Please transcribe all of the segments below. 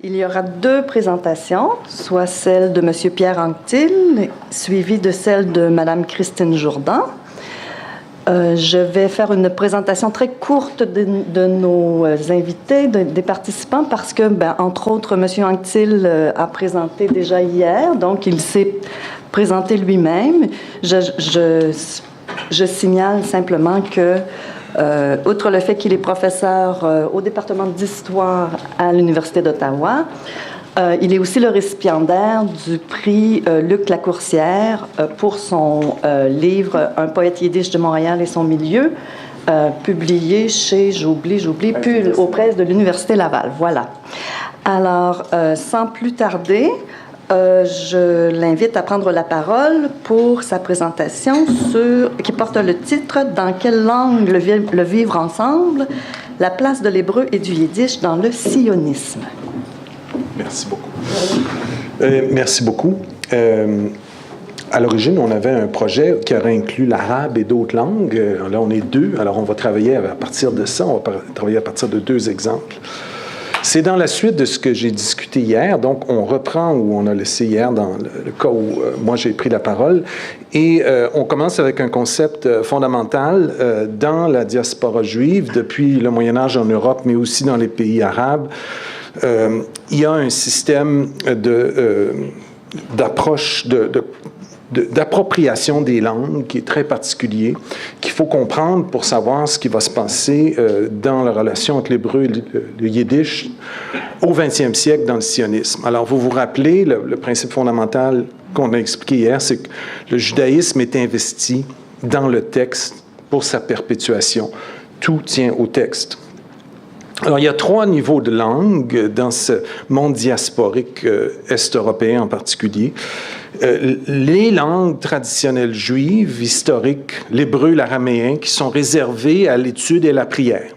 Il y aura 2 présentations, soit celle de M. Pierre Anctil, suivie de celle de Mme Christine Jourdan. Je vais faire une présentation très courte de nos invités, des participants, parce que, entre autres, M. Anctil a présenté déjà hier, donc il s'est présenté lui-même. Je signale simplement que, outre le fait qu'il est professeur au département d'histoire à l'Université d'Ottawa, il est aussi le récipiendaire du prix Luc Lacourcière pour son livre « Un poète yiddish de Montréal et son milieu », publié chez, j'oublie, aux presses de l'Université Laval. Voilà. Alors, sans plus tarder, je l'invite à prendre la parole pour sa présentation qui porte le titre « Dans quelle langue le vivre ensemble? La place de l'hébreu et du yiddish dans le sionisme ». Merci beaucoup. Merci beaucoup. À l'origine, on avait un projet qui aurait inclus l'arabe et d'autres langues. Là, on est 2, alors on va travailler à partir de ça. On va travailler à partir de 2 exemples. C'est dans la suite de ce que j'ai discuté hier. Donc, on reprend où on a laissé hier dans le cas où moi j'ai pris la parole. Et on commence avec un concept fondamental dans la diaspora juive depuis le Moyen Âge en Europe, mais aussi dans les pays arabes. Il y a un système d'approche, d'appropriation des langues qui est très particulier, qu'il faut comprendre pour savoir ce qui va se passer dans la relation entre l'hébreu et le yiddish au 20e siècle dans le sionisme. Alors, vous vous rappelez, le principe fondamental qu'on a expliqué hier, c'est que le judaïsme est investi dans le texte pour sa perpétuation. Tout tient au texte. Alors, il y a 3 niveaux de langue dans ce monde diasporique est-européen en particulier. Les langues traditionnelles juives, historiques, l'hébreu, l'araméen, qui sont réservées à l'étude et à la prière.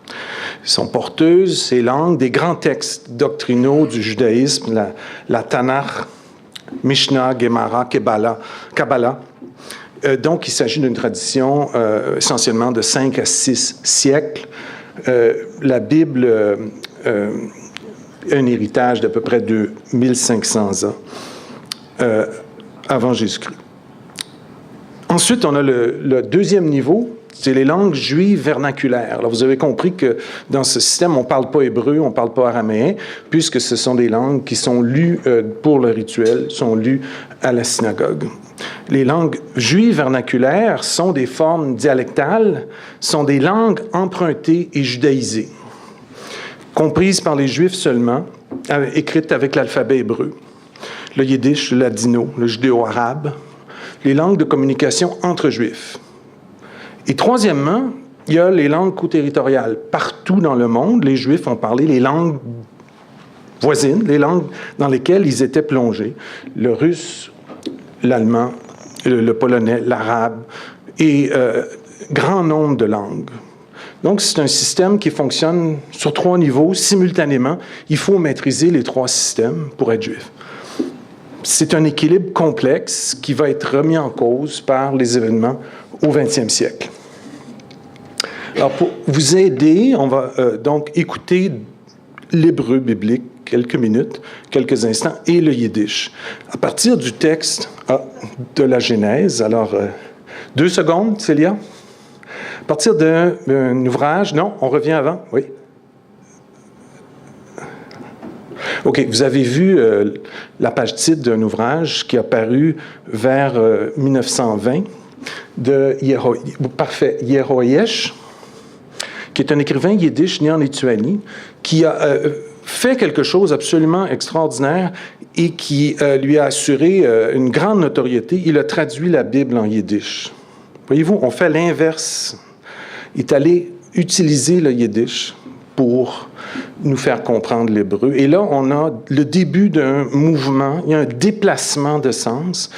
Elles sont porteuses, ces langues, des grands textes doctrinaux du judaïsme, la Tanakh, Mishnah, Gemara, Kabbalah. Donc, il s'agit d'une tradition essentiellement de 5 à 6 siècles. La Bible a un héritage d'à peu près de 1500 ans avant Jésus-Christ. Ensuite, on a le deuxième niveau, c'est les langues juives vernaculaires. Alors, vous avez compris que dans ce système, on ne parle pas hébreu, on ne parle pas araméen, puisque ce sont des langues qui sont lues pour le rituel, sont lues à la synagogue. Les langues juives vernaculaires sont des formes dialectales, sont des langues empruntées et judaïsées, comprises par les Juifs seulement, écrites avec l'alphabet hébreu. Le yiddish, le ladino, le judéo-arabe, les langues de communication entre Juifs. Et troisièmement, il y a les langues co-territoriales. Partout dans le monde, les Juifs ont parlé les langues voisines, les langues dans lesquelles ils étaient plongés. Le russe, l'allemand, le polonais, l'arabe et grand nombre de langues. Donc, c'est un système qui fonctionne sur 3 niveaux simultanément. Il faut maîtriser les 3 systèmes pour être juif. C'est un équilibre complexe qui va être remis en cause par les événements au 20e siècle. Alors, pour vous aider, on va donc écouter l'hébreu biblique quelques minutes, quelques instants, et le yiddish. À partir du texte de la Genèse, alors 2 secondes, Célia. À partir d'un ouvrage, non, on revient avant, oui. OK, vous avez vu la page titre d'un ouvrage qui a paru vers 1920 de Yehoyesh, qui est un écrivain yiddish né en Lituanie, qui a fait quelque chose absolument extraordinaire et qui lui a assuré une grande notoriété. Il a traduit la Bible en yiddish. Voyez-vous, on fait l'inverse. Il est allé utiliser le yiddish pour nous faire comprendre l'hébreu. Et là, on a le début d'un mouvement, il y a un déplacement de sens.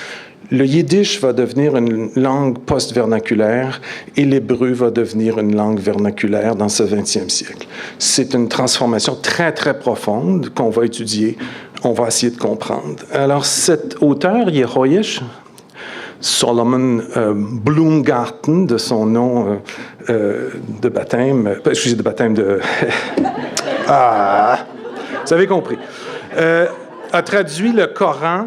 Le yiddish va devenir une langue post-vernaculaire et l'hébreu va devenir une langue vernaculaire dans ce 20e siècle. C'est une transformation très, très profonde qu'on va étudier, on va essayer de comprendre. Alors, cet auteur, Yehoyesh, Solomon Bloomgarten, de son nom de baptême, de Vous avez compris. A traduit le Coran,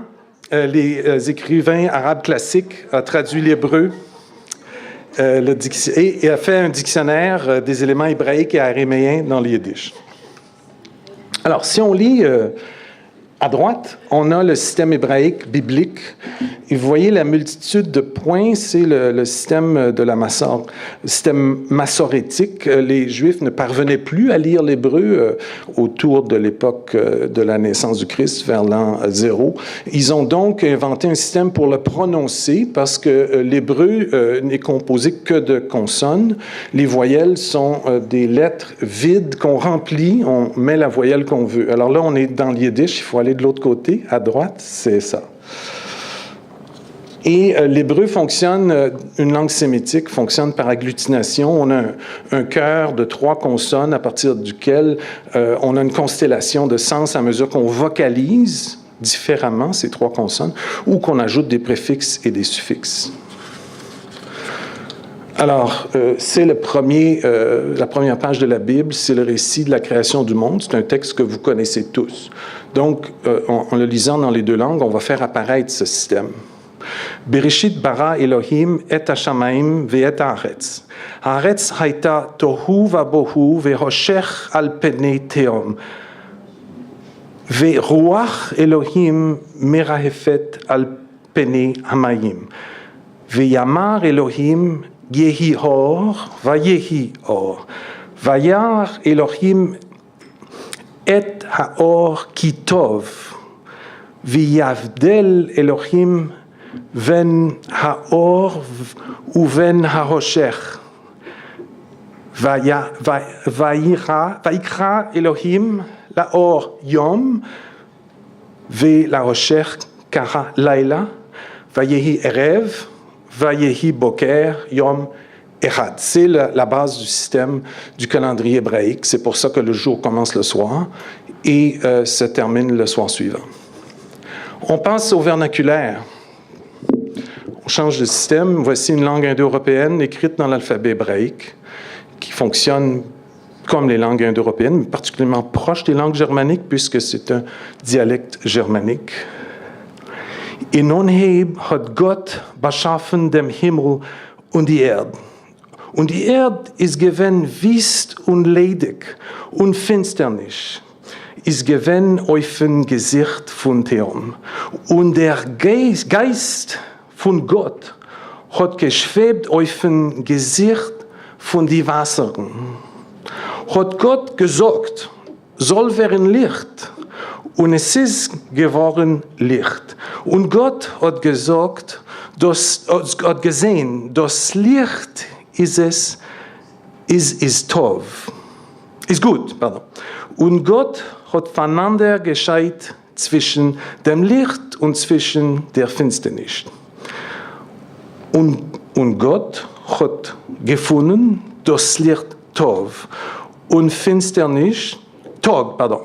les écrivains arabes classiques, a traduit l'hébreu, et a fait un dictionnaire des éléments hébraïques et araméens dans le yiddish. Alors, si on lit à droite, on a le système hébraïque biblique. Et vous voyez la multitude de points, c'est le système de le système massorétique. Les Juifs ne parvenaient plus à lire l'hébreu autour de l'époque de la naissance du Christ, vers l'an 0. Ils ont donc inventé un système pour le prononcer, parce que l'hébreu n'est composé que de consonnes. Les voyelles sont des lettres vides qu'on remplit, on met la voyelle qu'on veut. Alors là, on est dans le yiddish, il faut aller de l'autre côté, à droite, c'est ça. Et l'hébreu fonctionne, une langue sémitique fonctionne par agglutination. On a un chœur de 3 consonnes à partir duquel on a une constellation de sens à mesure qu'on vocalise différemment ces 3 consonnes ou qu'on ajoute des préfixes et des suffixes. Alors, c'est la première page de la Bible, c'est le récit de la création du monde. C'est un texte que vous connaissez tous. Donc, en le lisant dans les 2 langues, on va faire apparaître ce système. Bereshit bara Elohim et hashamayim ve'et haaretz. Haaretz hayta tohu vabohu ve'hoshech al penei teom. Ve'ruach Elohim merahefet al penei hamayim. Ve'yamar Elohim Yehi or, vayehi or. Vayar Elohim et haor ki tov. V'yavdel Elohim ven haor ou ven haroshech. Vaikra Elohim laor yom ve laroshech kara laila. Vayehi erev. Vayehi Boker Yom Echad. C'est la base du système du calendrier hébraïque. C'est pour ça que le jour commence le soir et se termine le soir suivant. On passe au vernaculaire. On change de système. Voici une langue indo-européenne écrite dans l'alphabet hébraïque qui fonctionne comme les langues indo-européennes, mais particulièrement proche des langues germaniques puisque c'est un dialecte germanique. In Onheb hat Gott beschaffen dem Himmel und die Erde. Und die Erde ist gewesen wüst und ledig und finsternis. Ist gewesen auf ein Gesicht von Theom. Und der Geist von Gott hat geschwebt auf ein Gesicht von die Wassern. Hat Gott gesagt, soll werden Licht. Und es ist geworden Licht. Und Gott hat gesagt, hat gesehen, das Licht ist Tov. Ist gut, pardon. Und Gott hat voneinander gescheit zwischen dem Licht und zwischen der Finsternis. Und Gott hat gefunden, das Licht Tov. Und Finsternis, Tog, pardon.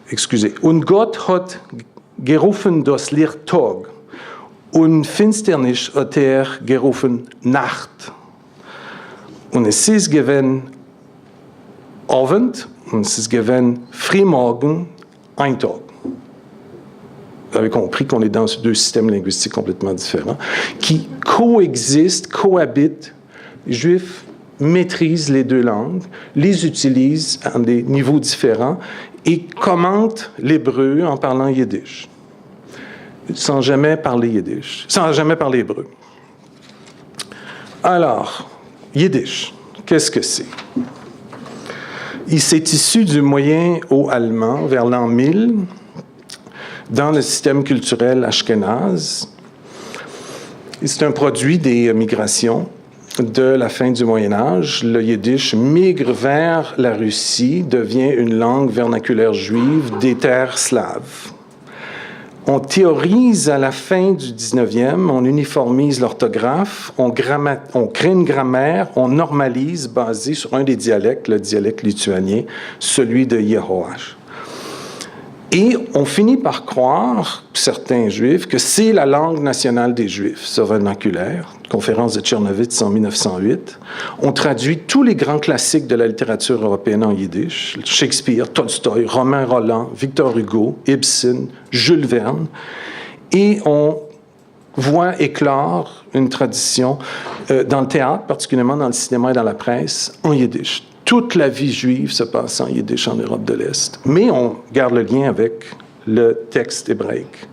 Excusez. Und Gott hat gerufen das Licht Tag und Finsternis hat gerufen Nacht. Und es ist gewesen Abend und es ist gewesen Frühmorgen, ein Tag. Vous avez compris qu'on est dans 2 systèmes linguistiques complètement différents qui cohabitent. Les Juifs maîtrisent les 2 langues, les utilisent à des niveaux différents et commentent l'hébreu en parlant yiddish, sans jamais parler yiddish, sans jamais parler hébreu. Alors, yiddish, qu'est-ce que c'est? C'est issu du moyen haut allemand vers l'an 1000, dans le système culturel ashkénaze. C'est un produit des migrations de la fin du Moyen Âge. Le yiddish migre vers la Russie, devient une langue vernaculaire juive des terres slaves. On théorise à la fin du 19e, on uniformise l'orthographe, on crée une grammaire, on normalise basée sur un des dialectes, le dialecte lituanien, celui de Yehoash. Et on finit par croire, certains Juifs, que c'est la langue nationale des Juifs, ce vernaculaire. Conférence de Tchernovitz en 1908. On traduit tous les grands classiques de la littérature européenne en yiddish. Shakespeare, Tolstoï, Romain Rolland, Victor Hugo, Ibsen, Jules Verne. Et on voit éclore une tradition dans le théâtre, particulièrement dans le cinéma et dans la presse, en yiddish. Toute la vie juive se passe en yiddish en Europe de l'Est. Mais on garde le lien avec le texte hébraïque.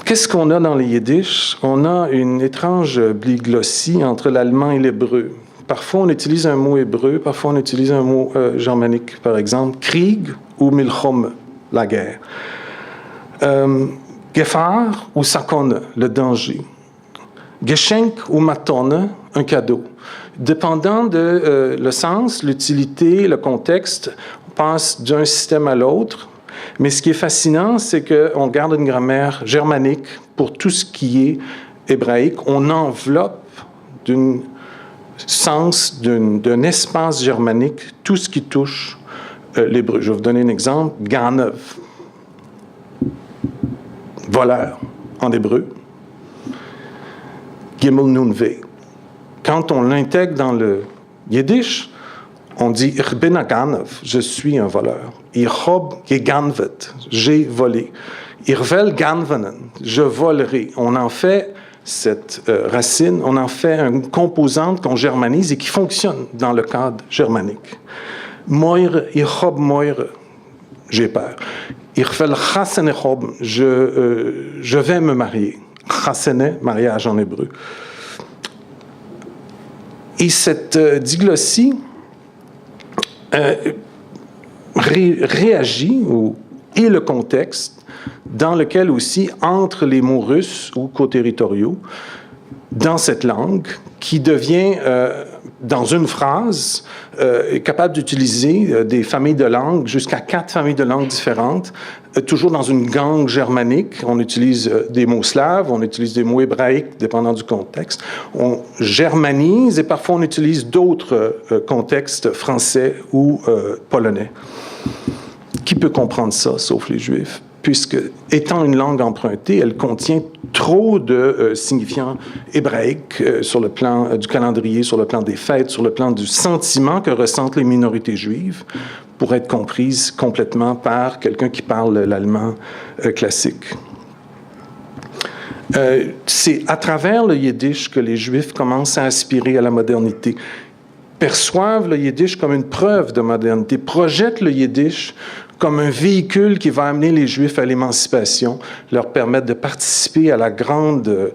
Qu'est-ce qu'on a dans les yiddish? On a une étrange bliglossie entre l'allemand et l'hébreu. Parfois, on utilise un mot hébreu, parfois, on utilise un mot germanique. Par exemple, Krieg ou Milchom, la guerre. Gefahr ou Sakone, le danger. Geschenk ou Matone, un cadeau. Dépendant de le sens, l'utilité, le contexte, on passe d'un système à l'autre. Mais ce qui est fascinant, c'est qu'on garde une grammaire germanique pour tout ce qui est hébraïque. On enveloppe d'un espace germanique tout ce qui touche l'hébreu. Je vais vous donner un exemple. Ganev, voleur en hébreu. Gimel Nun Ve. Quand on l'intègre dans le yiddish, on dit « Ich bin a Ganev », je suis un voleur. « Ich hab geganvet », j'ai volé. « Ich will ganvenen », je volerai. On en fait cette racine, on en fait une composante qu'on germanise et qui fonctionne dans le cadre germanique. « Moire, ich hab moire », j'ai peur. « Ich will chassene hob », je vais me marier. « Chassene », mariage en hébreu. Et cette diglossie réagit, et le contexte dans lequel aussi entrent les mots russes ou coterritoriaux dans cette langue qui devient, dans une phrase, capable d'utiliser des familles de langues, jusqu'à 4 familles de langues différentes, toujours dans une gangue germanique. On utilise des mots slaves, on utilise des mots hébraïques, dépendant du contexte. On germanise et parfois on utilise d'autres contextes français ou polonais. Qui peut comprendre ça, sauf les Juifs? Puisque, étant une langue empruntée, elle contient trop de signifiants hébraïques sur le plan du calendrier, sur le plan des fêtes, sur le plan du sentiment que ressentent les minorités juives, pour être comprise complètement par quelqu'un qui parle l'allemand classique. C'est à travers le yiddish que les Juifs commencent à aspirer à la modernité, perçoivent le yiddish comme une preuve de modernité, projettent le yiddish comme un véhicule qui va amener les Juifs à l'émancipation, leur permettre de participer à la grande,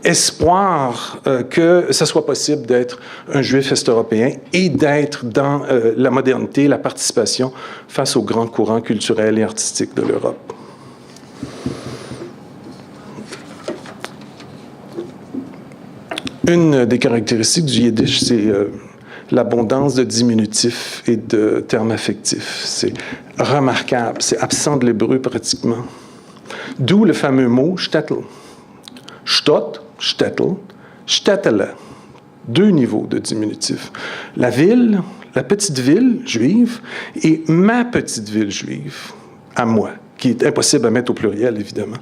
espoir que ce soit possible d'être un Juif est-européen et d'être dans la modernité, la participation face aux grands courants culturels et artistiques de l'Europe. Une des caractéristiques du yiddish, c'est l'abondance de diminutifs et de termes affectifs. C'est remarquable, c'est absent de l'hébreu pratiquement. D'où le fameux mot « shtetl ». Stott, shtetl, shtetele. 2 niveaux de diminutifs. La ville, la petite ville juive, et ma petite ville juive, à moi, qui est impossible à mettre au pluriel, évidemment.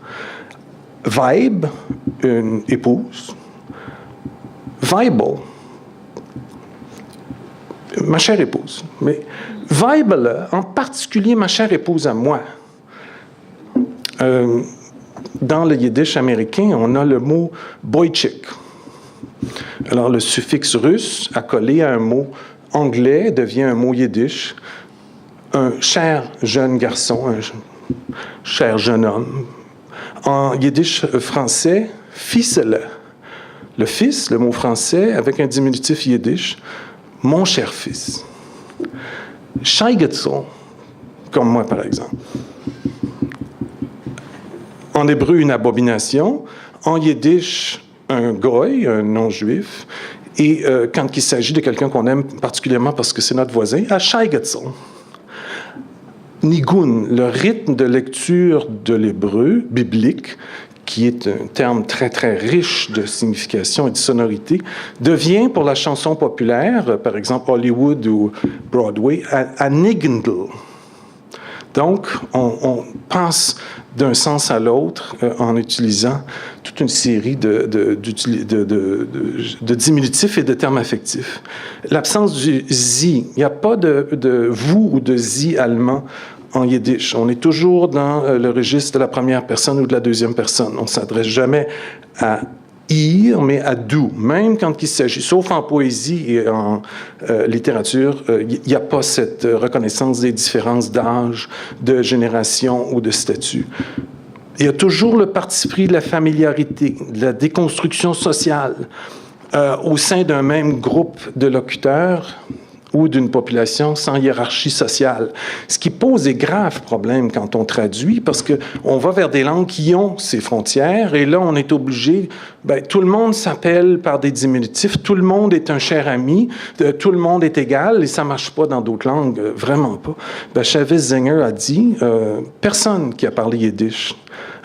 Weib, une épouse. Weibel, ma chère épouse. Mais Weibele, en particulier ma chère épouse à moi. Dans le yiddish américain, on a le mot boychik. Alors, le suffixe russe accolé à un mot anglais devient un mot yiddish. Un cher jeune garçon, un cher jeune homme. En yiddish français, fissele. Le fils, le mot français, avec un diminutif yiddish, mon cher fils. Scheigetzel, comme moi par exemple. En hébreu, une abomination. En yiddish, un goy, un non-juif. Et quand il s'agit de quelqu'un qu'on aime particulièrement parce que c'est notre voisin, à Scheigetzel. Nigun, le rythme de lecture de l'hébreu biblique, qui est un terme très, très riche de signification et de sonorité, devient pour la chanson populaire, par exemple Hollywood ou Broadway, à niggendle. Donc, on passe d'un sens à l'autre en utilisant toute une série de diminutifs et de termes affectifs. L'absence du « sie », il n'y a pas de « vous » ou de « sie » allemand en yiddish. On est toujours dans le registre de la première personne ou de la deuxième personne. On ne s'adresse jamais à ir, mais à du. Même quand il s'agit, sauf en poésie et en littérature, il n'y a pas cette reconnaissance des différences d'âge, de génération ou de statut. Il y a toujours le parti pris de la familiarité, de la déconstruction sociale au sein d'un même groupe de locuteurs ou d'une population sans hiérarchie sociale. Ce qui pose des graves problèmes quand on traduit, parce qu'on va vers des langues qui ont ces frontières, et là, on est obligé, tout le monde s'appelle par des diminutifs, tout le monde est un cher ami, tout le monde est égal, et ça ne marche pas dans d'autres langues, vraiment pas. Chavez Zenger a dit, personne qui a parlé yiddish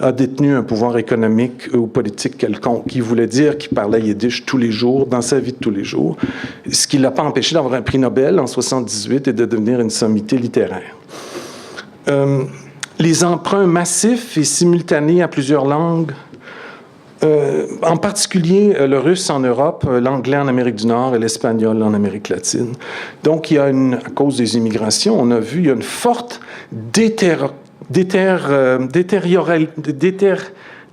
a détenu un pouvoir économique ou politique quelconque, qui voulait dire qu'il parlait yiddish tous les jours, dans sa vie de tous les jours, ce qui ne l'a pas empêché d'avoir un prix Nobel en 1978 et de devenir une sommité littéraire. Les emprunts massifs et simultanés à plusieurs langues, en particulier le russe en Europe, l'anglais en Amérique du Nord et l'espagnol en Amérique latine. Donc, à cause des immigrations, on a vu, il y a une forte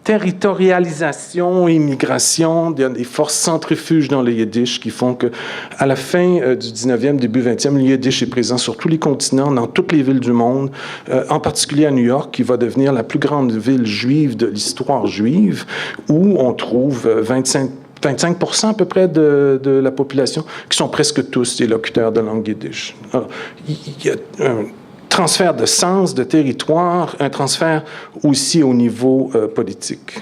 territorialisation, immigration, il y a des forces centrifuges dans le yiddish qui font qu'à la fin du 19e, début 20e, le yiddish est présent sur tous les continents, dans toutes les villes du monde, en particulier à New York, qui va devenir la plus grande ville juive de l'histoire juive, où on trouve 25% à peu près de la population qui sont presque tous des locuteurs de langue yiddish. Alors, il y a un transfert de sens, de territoire, un transfert aussi au niveau politique.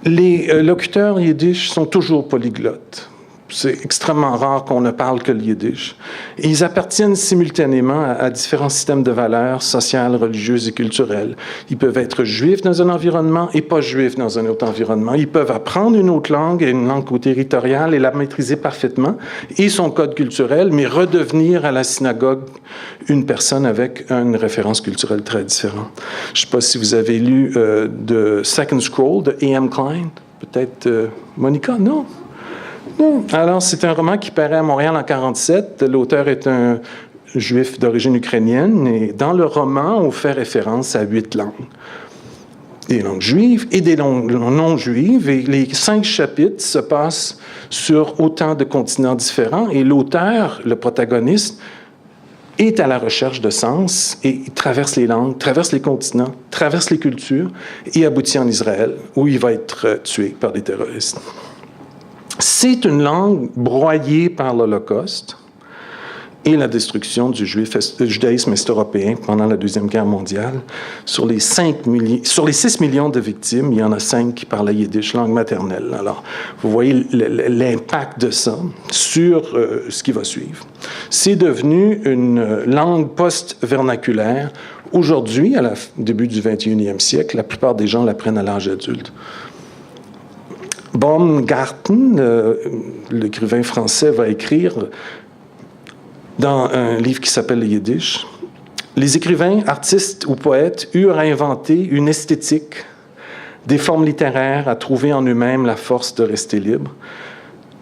Les locuteurs yiddish sont toujours polyglottes. C'est extrêmement rare qu'on ne parle que le yiddish. Et ils appartiennent simultanément à différents systèmes de valeurs sociales, religieuses et culturelles. Ils peuvent être juifs dans un environnement et pas juifs dans un autre environnement. Ils peuvent apprendre une autre langue, une langue territoriale, et la maîtriser parfaitement, et son code culturel, mais redevenir à la synagogue une personne avec une référence culturelle très différente. Je ne sais pas si vous avez lu The Second Scroll de A.M. Klein. Peut-être Monica? Non? Alors, c'est un roman qui paraît à Montréal en 1947. L'auteur est un juif d'origine ukrainienne, et dans le roman, on fait référence à 8 langues. Des langues juives et des langues non juives, et les 5 chapitres se passent sur autant de continents différents, et l'auteur, le protagoniste, est à la recherche de sens, et il traverse les langues, traverse les continents, traverse les cultures, et aboutit en Israël, où il va être tué par des terroristes. C'est une langue broyée par l'Holocauste et la destruction du judaïsme est-européen pendant la Deuxième Guerre mondiale. Sur les 6 millions de victimes, il y en a 5 qui parlent yiddish, langue maternelle. Alors, vous voyez l'impact de ça sur ce qui va suivre. C'est devenu une langue post-vernaculaire. Aujourd'hui, au début du 21e siècle, la plupart des gens l'apprennent à l'âge adulte. Baumgarten, l'écrivain français, va écrire dans un livre qui s'appelle le Yiddish, « Les écrivains, artistes ou poètes eurent à inventer une esthétique, des formes littéraires, à trouver en eux-mêmes la force de rester libres,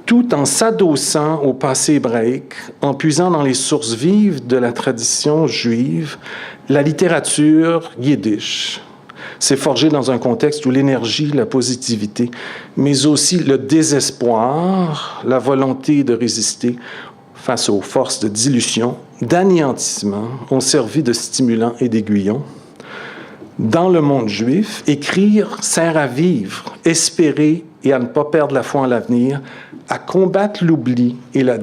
tout en s'adossant au passé hébraïque, en puisant dans les sources vives de la tradition juive, la littérature yiddish. C'est forgé dans un contexte où l'énergie, la positivité, mais aussi le désespoir, la volonté de résister face aux forces de dilution, d'anéantissement, ont servi de stimulant et d'aiguillon. Dans le monde juif, écrire sert à vivre, espérer et à ne pas perdre la foi en l'avenir, à combattre l'oubli et la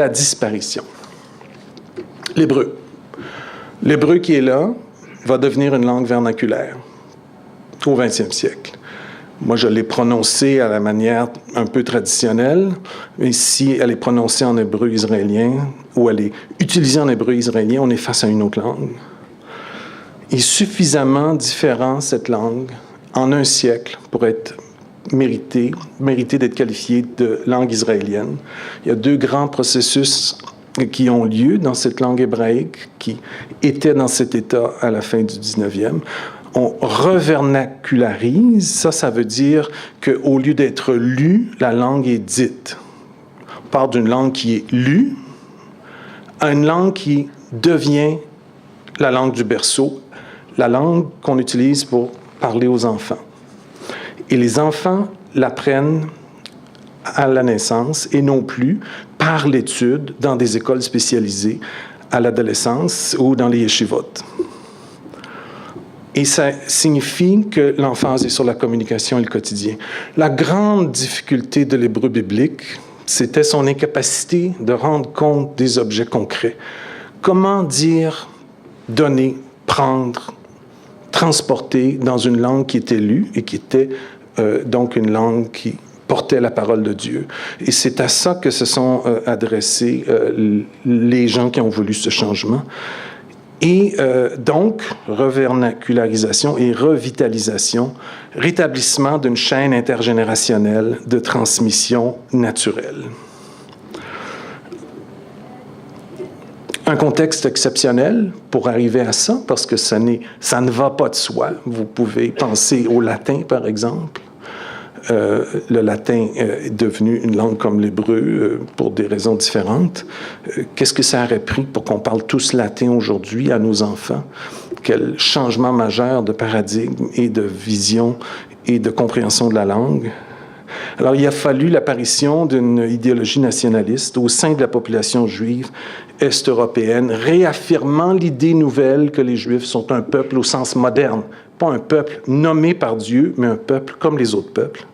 disparition. L'hébreu. L'hébreu qui est là va devenir une langue vernaculaire au 20e siècle. Moi, je l'ai prononcée à la manière un peu traditionnelle, mais si elle est prononcée en hébreu israélien ou elle est utilisée en hébreu israélien, on est face à une autre langue. est suffisamment différent, cette langue, en un siècle, pour être mériter d'être qualifiée de langue israélienne. Il y a deux grands processus qui ont lieu dans cette langue hébraïque, qui était dans cet état à la fin du 19e. On revernacularise, ça veut dire qu'au lieu d'être lue, la langue est dite. On part d'une langue qui est lue à une langue qui devient la langue du berceau, la langue qu'on utilise pour parler aux enfants. Et les enfants l'apprennent à la naissance et non plus par l'étude dans des écoles spécialisées à l'adolescence ou dans les yeshivot. Et ça signifie que l'emphase est sur la communication et le quotidien. La grande difficulté de l'hébreu biblique, c'était son incapacité de rendre compte des objets concrets. Comment dire, donner, prendre, transporter dans une langue qui était lue et qui était donc une langue qui portait la parole de Dieu. Et c'est à ça que se sont adressés les gens qui ont voulu ce changement. Et donc, revernacularisation et revitalisation, rétablissement d'une chaîne intergénérationnelle de transmission naturelle. Un contexte exceptionnel pour arriver à ça, parce que ça ne va pas de soi. Vous pouvez penser au latin, par exemple. Le latin est devenu une langue comme l'hébreu pour des raisons différentes. Qu'est-ce que ça aurait pris pour qu'on parle tous latin aujourd'hui à nos enfants? Quel changement majeur de paradigme et de vision et de compréhension de la langue. Alors, il a fallu l'apparition d'une idéologie nationaliste au sein de la population juive est-européenne, réaffirmant l'idée nouvelle que les Juifs sont un peuple au sens moderne, pas un peuple nommé par Dieu, mais un peuple comme les autres peuples.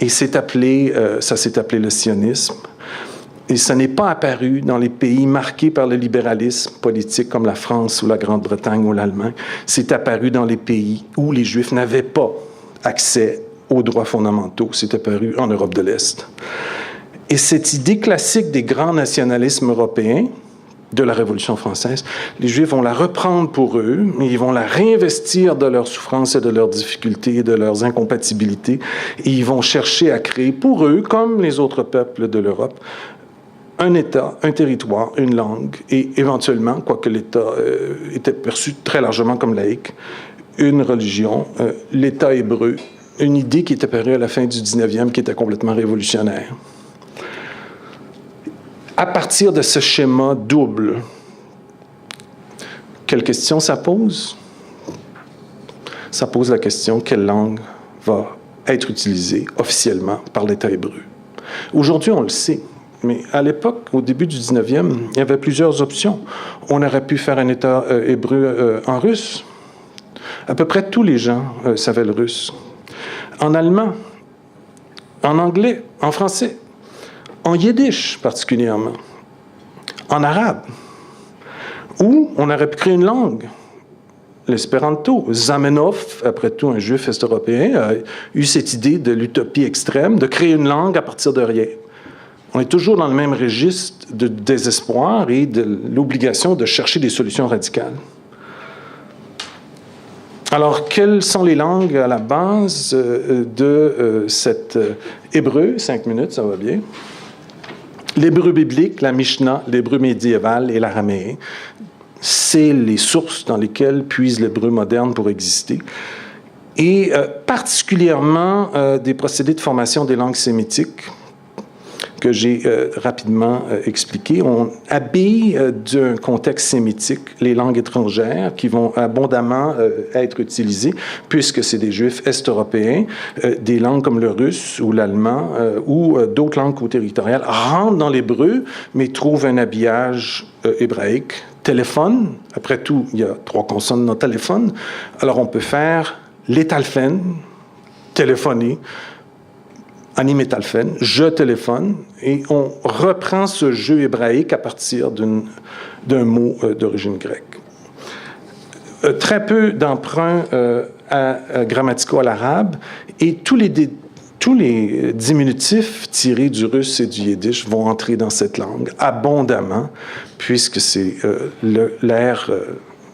Et ça s'est appelé le sionisme. Et ça n'est pas apparu dans les pays marqués par le libéralisme politique comme la France ou la Grande-Bretagne ou l'Allemagne. C'est apparu dans les pays où les Juifs n'avaient pas accès aux droits fondamentaux. C'est apparu en Europe de l'Est. Et cette idée classique des grands nationalismes européens, de la Révolution française, les Juifs vont la reprendre pour eux, mais ils vont la réinvestir de leurs souffrances et de leurs difficultés et de leurs incompatibilités, et ils vont chercher à créer pour eux, comme les autres peuples de l'Europe, un État, un territoire, une langue, et éventuellement, quoique l'État était perçu très largement comme laïque, une religion, l'État hébreu, une idée qui est apparue à la fin du 19e, qui était complètement révolutionnaire. À partir de ce schéma double, quelle question ça pose? Ça pose la question, quelle langue va être utilisée officiellement par l'État hébreu? Aujourd'hui, on le sait, mais à l'époque, au début du 19e, il y avait plusieurs options. On aurait pu faire un État hébreu en russe. À peu près tous les gens savaient le russe. En allemand, en anglais, en français, en yiddish particulièrement, en arabe, ou on aurait pu créer une langue, l'espéranto. Zamenhof, après tout un juif est-européen, a eu cette idée de l'utopie extrême, de créer une langue à partir de rien. On est toujours dans le même registre de désespoir et de l'obligation de chercher des solutions radicales. Alors, quelles sont les langues à la base de cet hébreu? 5 minutes, ça va bien. L'hébreu biblique, la Mishnah, l'hébreu médiéval et l'araméen, c'est les sources dans lesquelles puise l'hébreu moderne pour exister. Et particulièrement des procédés de formation des langues sémitiques que j'ai rapidement expliqué. On habille d'un contexte sémitique les langues étrangères qui vont abondamment être utilisées, puisque c'est des Juifs est-européens, des langues comme le russe ou l'allemand ou d'autres langues co-territoriales rentrent dans l'hébreu, mais trouvent un habillage hébraïque. Téléphone, après tout, il y a 3 consonnes dans téléphone, alors on peut faire l'étalphène, téléphoner, animétalphène, je téléphone, et on reprend ce jeu hébraïque à partir d'un mot d'origine grecque. Très peu d'emprunts grammaticaux à l'arabe, et tous les diminutifs tirés du russe et du yiddish vont entrer dans cette langue abondamment, puisque c'est l'ère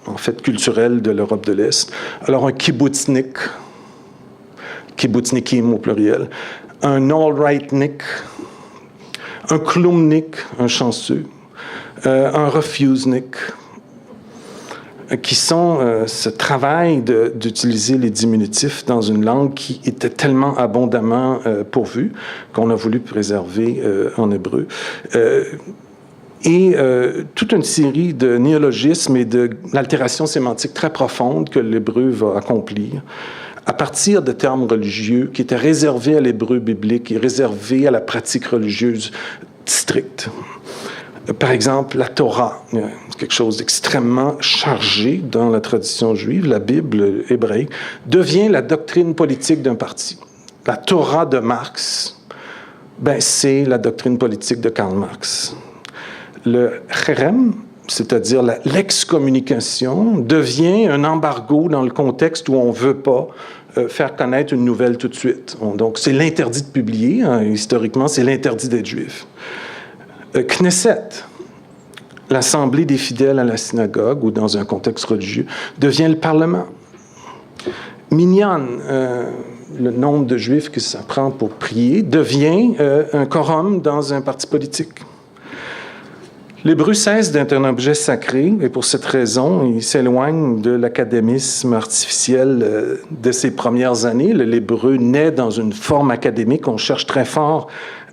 en fait, culturelle de l'Europe de l'Est. Alors, un kibbutznik, kibbutznikim au pluriel, un all-rightnik, un klumnik, un chanceux, un refusenik, qui sont ce travail d'utiliser les diminutifs dans une langue qui était tellement abondamment pourvue qu'on a voulu préserver en hébreu. Et toute une série de néologismes et d'altérations sémantiques très profondes que l'hébreu va accomplir à partir de termes religieux qui étaient réservés à l'hébreu biblique et réservés à la pratique religieuse stricte. Par exemple, la Torah, quelque chose d'extrêmement chargé dans la tradition juive, la Bible hébraïque, devient la doctrine politique d'un parti. La Torah de Marx, c'est la doctrine politique de Karl Marx. Le cherem, c'est-à-dire l'excommunication, devient un embargo dans le contexte où on ne veut pas faire connaître une nouvelle tout de suite. Donc, c'est l'interdit de publier, historiquement, c'est l'interdit d'être juif. Knesset, l'assemblée des fidèles à la synagogue ou dans un contexte religieux, devient le Parlement. Minyan, le nombre de juifs que ça prend pour prier, devient un quorum dans un parti politique. L'hébreu cesse d'être un objet sacré et pour cette raison, il s'éloigne de l'académisme artificiel de ses premières années. L'hébreu naît dans une forme académique. On cherche très fort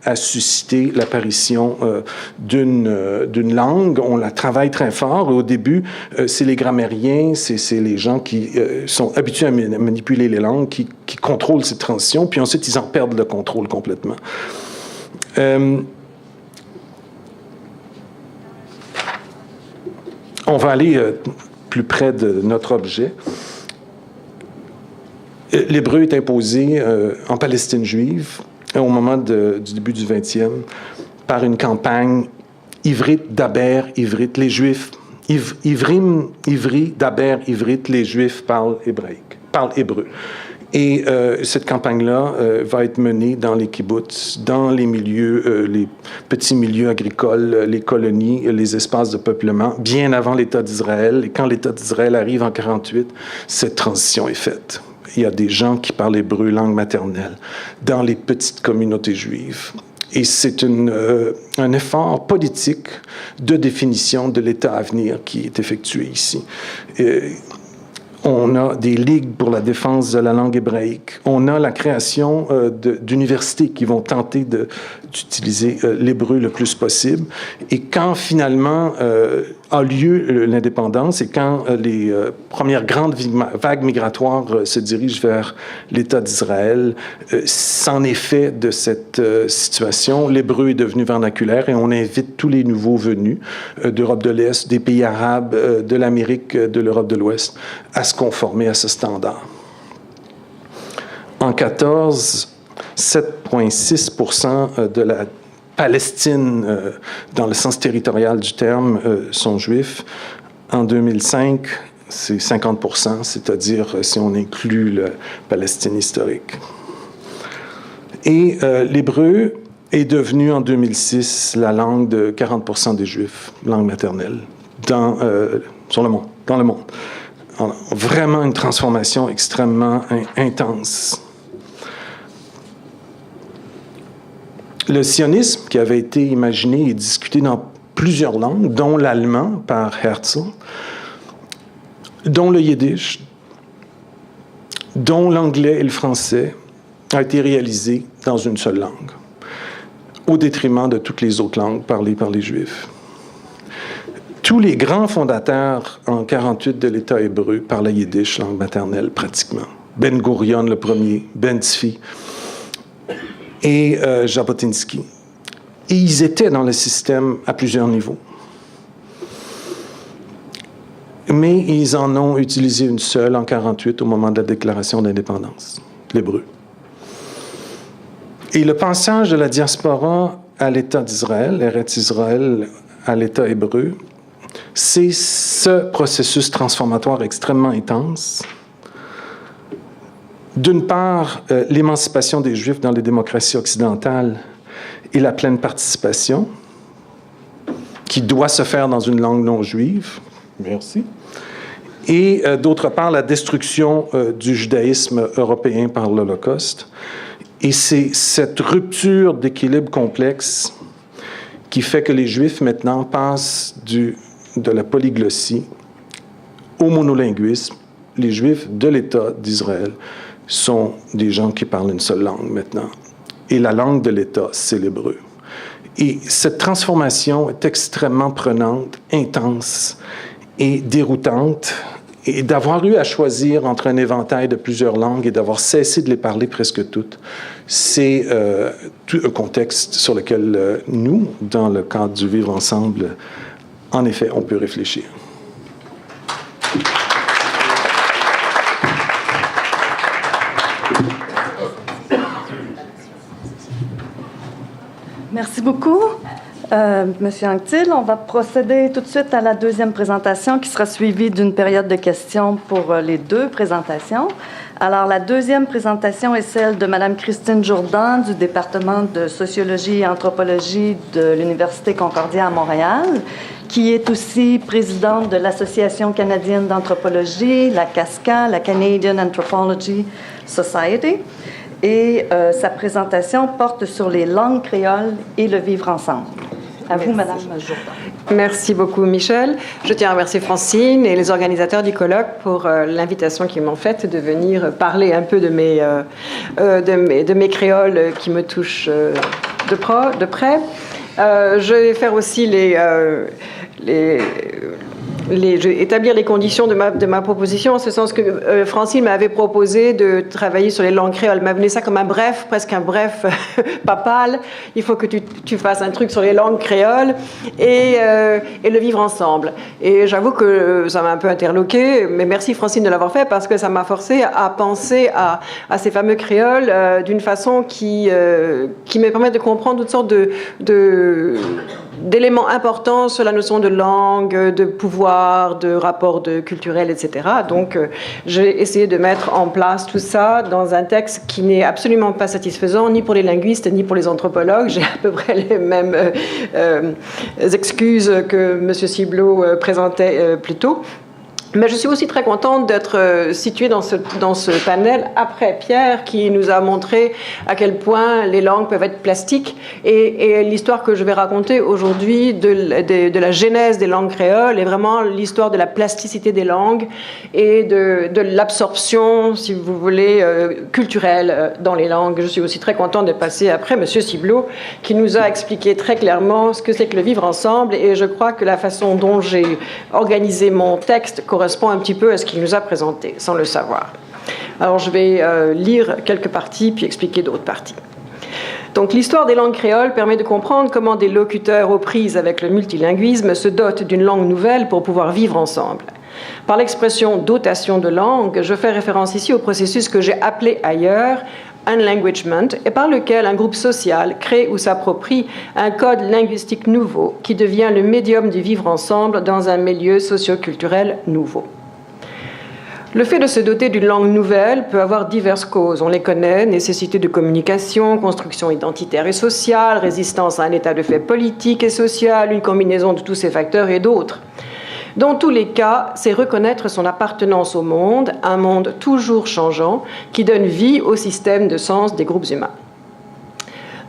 à susciter l'apparition d'une langue. On la travaille très fort. Au début, c'est les grammairiens, c'est les gens qui sont habitués à manipuler les langues, qui contrôlent cette transition, puis ensuite, ils en perdent le contrôle complètement. On va aller plus près de notre objet. L'hébreu est imposé en Palestine juive au moment du début du 20e par une campagne ivrite, daber, ivrite. Les Juifs, ivrim, ivri, daber, ivrite, les Juifs parlent hébreu. Et cette campagne-là va être menée dans les kibbutz, dans les milieux, les petits milieux agricoles, les colonies, les espaces de peuplement, bien avant l'État d'Israël. Et quand l'État d'Israël arrive en 1948, cette transition est faite. Il y a des gens qui parlent hébreu, langue maternelle, dans les petites communautés juives. Et c'est un effort politique de définition de l'État à venir qui est effectué ici. On a des ligues pour la défense de la langue hébraïque. On a la création d'universités qui vont tenter d'utiliser l'hébreu le plus possible. Et quand finalement a lieu l'indépendance et quand les premières grandes vagues migratoires se dirigent vers l'État d'Israël, c'en est fait de cette situation. L'hébreu est devenu vernaculaire et on invite tous les nouveaux venus d'Europe de l'Est, des pays arabes, de l'Amérique, de l'Europe de l'Ouest, à se conformer à ce standard. En 2014, 7,6% de la Palestine, dans le sens territorial du terme, sont juifs. En 2005, c'est 50%, c'est-à-dire si on inclut la Palestine historique. Et l'hébreu est devenu en 2006 la langue de 40% des juifs, langue maternelle, dans le monde. Vraiment une transformation extrêmement intense. Le sionisme, qui avait été imaginé et discuté dans plusieurs langues, dont l'allemand par Herzl, dont le yiddish, dont l'anglais et le français, a été réalisé dans une seule langue, au détriment de toutes les autres langues parlées par les Juifs. Tous les grands fondateurs en 1948 de l'État hébreu parlaient yiddish, langue maternelle, pratiquement. Ben Gurion, le premier, Ben Tzvi et Jabotinsky. Et ils étaient dans le système à plusieurs niveaux. Mais ils en ont utilisé une seule en 1948 au moment de la déclaration d'indépendance, l'hébreu. Et le passage de la diaspora à l'État d'Israël, Eretz Israël, à l'État hébreu, c'est ce processus transformatoire extrêmement intense. D'une part, l'émancipation des Juifs dans les démocraties occidentales et la pleine participation, qui doit se faire dans une langue non juive. Merci. et d'autre part la destruction du judaïsme européen par l'Holocauste. Et c'est cette rupture d'équilibre complexe qui fait que les Juifs maintenant passent de la polyglossie au monolinguisme. Les Juifs de l'État d'Israël sont des gens qui parlent une seule langue maintenant. Et la langue de l'État, c'est l'hébreu. Et cette transformation est extrêmement prenante, intense et déroutante. Et d'avoir eu à choisir entre un éventail de plusieurs langues et d'avoir cessé de les parler presque toutes, c'est tout un contexte sur lequel nous, dans le cadre du vivre ensemble, en effet, on peut réfléchir. Merci beaucoup, Monsieur Anctil. On va procéder tout de suite à la deuxième présentation qui sera suivie d'une période de questions pour les deux présentations. Alors, la deuxième présentation est celle de Madame Christine Jourdan du département de sociologie et anthropologie de l'Université Concordia à Montréal, qui est aussi présidente de l'Association canadienne d'anthropologie, la CASCA, la Canadian Anthropology Society. Et sa présentation porte sur les langues créoles et le vivre ensemble. À vous, Madame Jourdan. Merci beaucoup, Michel. Je tiens à remercier Francine et les organisateurs du colloque pour l'invitation qu'ils m'ont faite de venir parler un peu de mes créoles qui me touchent de près. Je vais faire aussi établir les conditions de ma proposition, en ce sens que Francine m'avait proposé de travailler sur les langues créoles. M'a donné ça comme un bref, presque un bref papal. Il faut que tu fasses un truc sur les langues créoles et le vivre ensemble. Et j'avoue que ça m'a un peu interloqué, mais merci Francine de l'avoir fait parce que ça m'a forcé à penser à ces fameux créoles d'une façon qui me permet de comprendre toutes sortes d'éléments importants sur la notion de langue, de pouvoir, de rapports culturels, etc. Donc, j'ai essayé de mettre en place tout ça dans un texte qui n'est absolument pas satisfaisant, ni pour les linguistes, ni pour les anthropologues. J'ai à peu près les mêmes excuses que M. Ciblot présentait plus tôt. Mais je suis aussi très contente d'être située dans ce panel après Pierre qui nous a montré à quel point les langues peuvent être plastiques et l'histoire que je vais raconter aujourd'hui de la genèse des langues créoles est vraiment l'histoire de la plasticité des langues et de l'absorption, si vous voulez, culturelle dans les langues. Je suis aussi très contente de passer après M. Ciblot qui nous a expliqué très clairement ce que c'est que le vivre ensemble et je crois que la façon dont j'ai organisé mon texte correspond un petit peu à ce qu'il nous a présenté, sans le savoir. Alors, je vais lire quelques parties, puis expliquer d'autres parties. Donc, l'histoire des langues créoles permet de comprendre comment des locuteurs aux prises avec le multilinguisme se dotent d'une langue nouvelle pour pouvoir vivre ensemble. Par l'expression « dotation de langue », je fais référence ici au processus que j'ai appelé ailleurs unlanguagement, et par lequel un groupe social crée ou s'approprie un code linguistique nouveau qui devient le médium du vivre ensemble dans un milieu socio-culturel nouveau. Le fait de se doter d'une langue nouvelle peut avoir diverses causes. On les connaît: nécessité de communication, construction identitaire et sociale, résistance à un état de fait politique et social, une combinaison de tous ces facteurs et d'autres. Dans tous les cas, c'est reconnaître son appartenance au monde, un monde toujours changeant, qui donne vie au système de sens des groupes humains.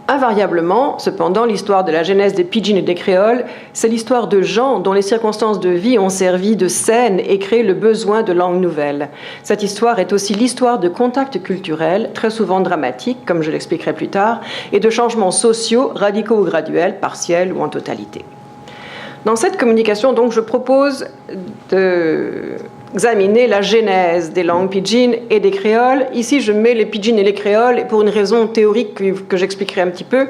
Invariablement, cependant, l'histoire de la genèse des pidgins et des créoles, c'est l'histoire de gens dont les circonstances de vie ont servi de scène et créé le besoin de langues nouvelles. Cette histoire est aussi l'histoire de contacts culturels, très souvent dramatiques, comme je l'expliquerai plus tard, et de changements sociaux, radicaux ou graduels, partiels ou en totalité. Dans cette communication, donc, je propose d'examiner la genèse des langues pidgin et des créoles. Ici, je mets les pidgins et les créoles pour une raison théorique que j'expliquerai un petit peu,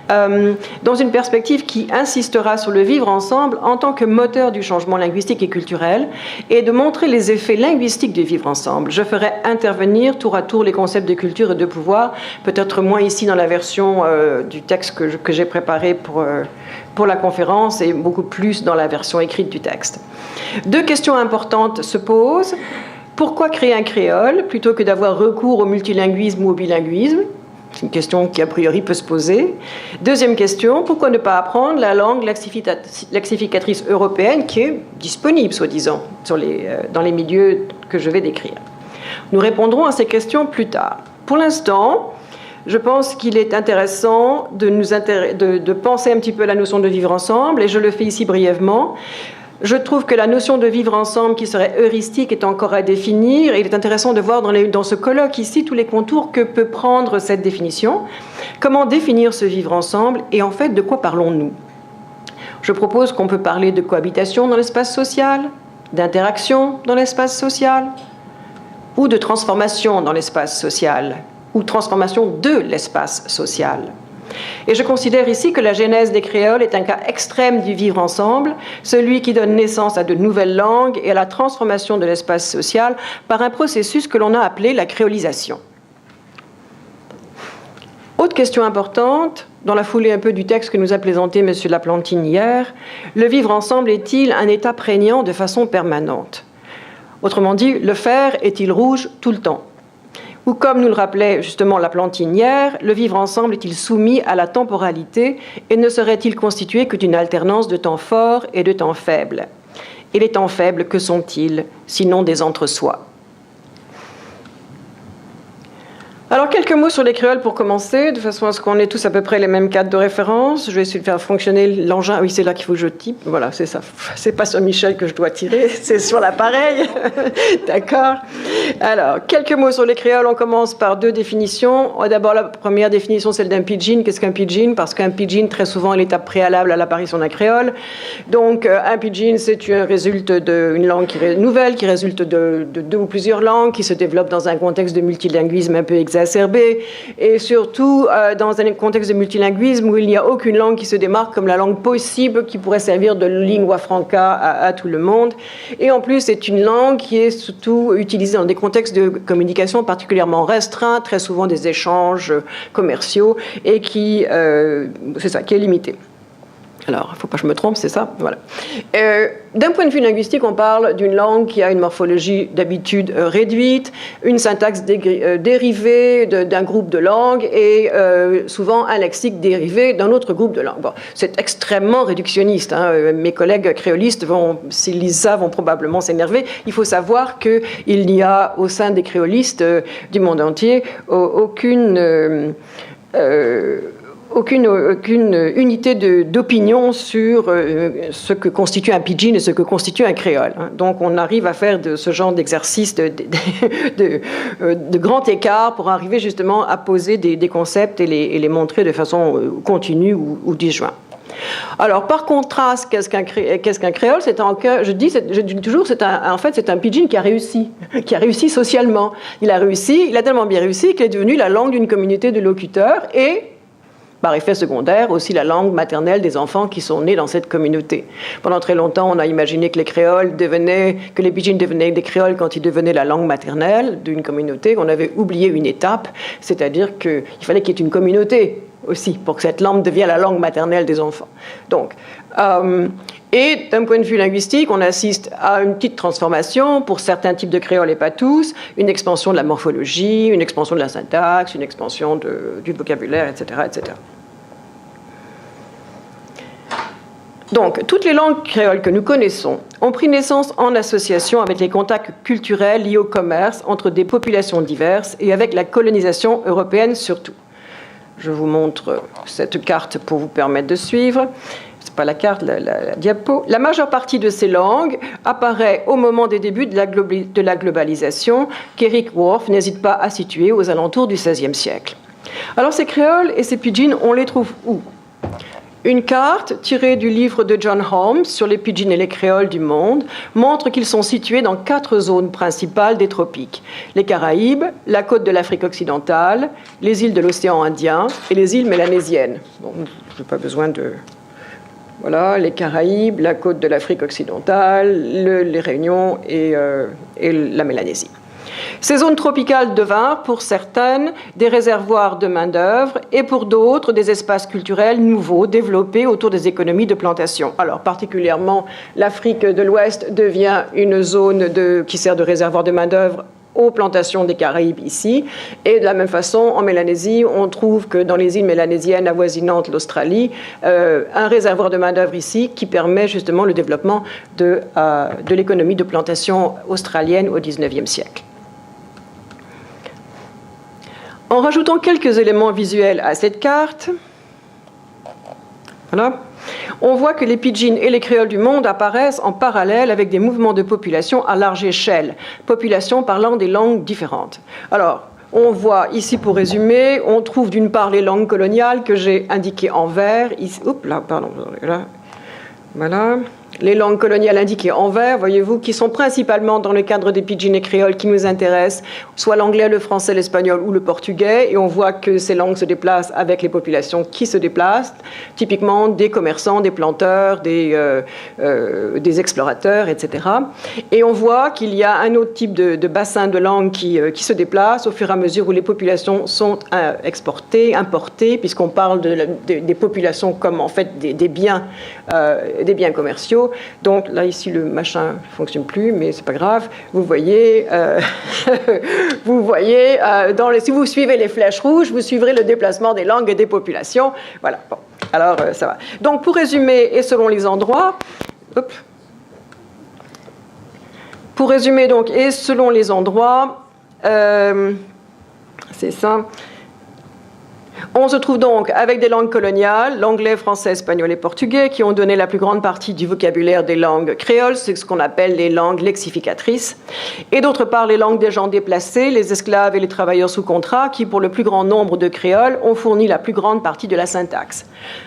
dans une perspective qui insistera sur le vivre ensemble en tant que moteur du changement linguistique et culturel et de montrer les effets linguistiques du vivre ensemble. Je ferai intervenir tour à tour les concepts de culture et de pouvoir, peut-être moins ici dans la version du texte que j'ai préparé pour la conférence et beaucoup plus dans la version écrite du texte. Deux questions importantes se posent. Pourquoi créer un créole plutôt que d'avoir recours au multilinguisme ou au bilinguisme? C'est une question qui, a priori, peut se poser. Deuxième question, pourquoi ne pas apprendre la langue lexificatrice européenne qui est disponible, soi-disant, dans les milieux que je vais décrire? Nous répondrons à ces questions plus tard. Pour l'instant, je pense qu'il est intéressant de penser un petit peu la notion de vivre ensemble, et je le fais ici brièvement. Je trouve que la notion de vivre ensemble, qui serait heuristique, est encore à définir. Et il est intéressant de voir dans ce colloque ici tous les contours que peut prendre cette définition. Comment définir ce vivre ensemble et en fait de quoi parlons-nous? Je propose qu'on peut parler de cohabitation dans l'espace social, d'interaction dans l'espace social, ou de transformation dans l'espace social, ou transformation de l'espace social. Et je considère ici que la genèse des créoles est un cas extrême du vivre ensemble, celui qui donne naissance à de nouvelles langues et à la transformation de l'espace social par un processus que l'on a appelé la créolisation. Autre question importante, dans la foulée un peu du texte que nous a présenté M. Laplantine hier, le vivre ensemble est-il un état prégnant de façon permanente? Autrement dit, le fer est-il rouge tout le temps? Ou comme nous le rappelait justement Laplantine hier, le vivre ensemble est-il soumis à la temporalité et ne serait-il constitué que d'une alternance de temps forts et de temps faibles? Et les temps faibles, que sont-ils, sinon des entre-soi? Alors, quelques mots sur les créoles pour commencer, de façon à ce qu'on ait tous à peu près les mêmes cadres de référence. Je vais essayer de faire fonctionner l'engin. Oui, c'est là qu'il faut que je type. Voilà, c'est ça. C'est pas sur Michel que je dois tirer, c'est sur l'appareil. D'accord. Alors, quelques mots sur les créoles. On commence par deux définitions. D'abord, la première définition, celle d'un pidgin. Qu'est-ce qu'un pidgin? Parce qu'un pidgin, très souvent, est l'étape préalable à l'apparition d'un créole. Donc, un pidgin, c'est un résulte d'une langue nouvelle, qui résulte de deux ou plusieurs langues, qui se développe dans un contexte de multilinguisme un peu exacerbé, et surtout dans un contexte de multilinguisme où il n'y a aucune langue qui se démarque comme la langue possible qui pourrait servir de lingua franca à tout le monde. Et en plus, c'est une langue qui est surtout utilisée dans des contextes de communication particulièrement restreints, très souvent des échanges commerciaux, et qui est limitée. Alors, il ne faut pas que je me trompe, c'est ça? Voilà. D'un point de vue linguistique, on parle d'une langue qui a une morphologie d'habitude réduite, une syntaxe dérivée d'un groupe de langues et souvent un lexique dérivé d'un autre groupe de langues. Bon, c'est extrêmement réductionniste. Hein. Mes collègues créolistes, s'ils lisent ça, vont probablement s'énerver. Il faut savoir qu'il n'y a au sein des créolistes du monde entier aucune unité d'opinion sur ce que constitue un pidgin et ce que constitue un créole. Donc on arrive à faire de ce genre d'exercice de grand écart pour arriver justement à poser des concepts et les montrer de façon continue ou disjointe. Alors, par contraste, qu'est-ce qu'un créole? Je dis toujours, c'est un pidgin qui a réussi socialement. Il a tellement bien réussi qu'il est devenu la langue d'une communauté de locuteurs et, par effet secondaire, aussi la langue maternelle des enfants qui sont nés dans cette communauté. Pendant très longtemps, on a imaginé que les pidgins devenaient des créoles quand ils devenaient la langue maternelle d'une communauté. On avait oublié une étape, c'est-à-dire qu'il fallait qu'il y ait une communauté aussi pour que cette langue devienne la langue maternelle des enfants. Donc, et d'un point de vue linguistique, on assiste à une petite transformation pour certains types de créoles et pas tous, une expansion de la morphologie, une expansion de la syntaxe, une expansion du vocabulaire, etc., etc. Donc, toutes les langues créoles que nous connaissons ont pris naissance en association avec les contacts culturels liés au commerce entre des populations diverses et avec la colonisation européenne surtout. Je vous montre cette carte pour vous permettre de suivre. C'est pas la carte, la diapo. La majeure partie de ces langues apparaît au moment des débuts de la globalisation, qu'Eric Worf n'hésite pas à situer aux alentours du XVIe siècle. Alors ces créoles et ces pidgins, on les trouve où? Une carte tirée du livre de John Holmes sur les pidgins et les créoles du monde montre qu'ils sont situés dans 4 zones principales des tropiques. Les Caraïbes, la côte de l'Afrique occidentale, les îles de l'océan Indien et les îles mélanésiennes. Bon, je n'ai pas besoin de... Voilà, les Caraïbes, la côte de l'Afrique occidentale, les Réunions et la Mélanésie. Ces zones tropicales devinrent, pour certaines, des réservoirs de main-d'œuvre et pour d'autres, des espaces culturels nouveaux développés autour des économies de plantation. Alors, particulièrement, l'Afrique de l'Ouest devient une zone qui sert de réservoir de main-d'œuvre aux plantations des Caraïbes ici. Et de la même façon, en Mélanésie, on trouve que dans les îles mélanésiennes avoisinantes l'Australie, un réservoir de main-d'œuvre ici qui permet justement le développement de l'économie de plantation australienne au XIXe siècle. En rajoutant quelques éléments visuels à cette carte, voilà, on voit que les pidgins et les créoles du monde apparaissent en parallèle avec des mouvements de population à large échelle, population parlant des langues différentes. Alors, on voit ici, pour résumer, on trouve d'une part les langues coloniales que j'ai indiquées en vert. Ici, oups, là, pardon, là, voilà. Les langues coloniales indiquées en vert, voyez-vous, qui sont principalement dans le cadre des pidgins et créoles qui nous intéressent, soit l'anglais, le français, l'espagnol ou le portugais, et on voit que ces langues se déplacent avec les populations qui se déplacent, typiquement des commerçants, des planteurs, des explorateurs, etc. Et on voit qu'il y a un autre type de bassin de langues qui se déplace au fur et à mesure où les populations sont exportées, importées, puisqu'on parle des populations comme en fait des biens commerciaux. Donc là, ici, le machin ne fonctionne plus, mais c'est pas grave. Vous voyez, si vous suivez les flèches rouges, vous suivrez le déplacement des langues et des populations. Voilà, bon, alors ça va. Donc pour résumer, et selon les endroits, c'est ça. On se trouve donc avec des langues coloniales, l'anglais, français, espagnol et portugais, qui ont donné la plus grande partie du vocabulaire des langues créoles, c'est ce qu'on appelle les langues lexificatrices. Et d'autre part, les langues des gens déplacés, les esclaves et les travailleurs sous contrat, qui, pour le plus grand nombre de créoles, ont fourni la plus grande partie de la syntaxe.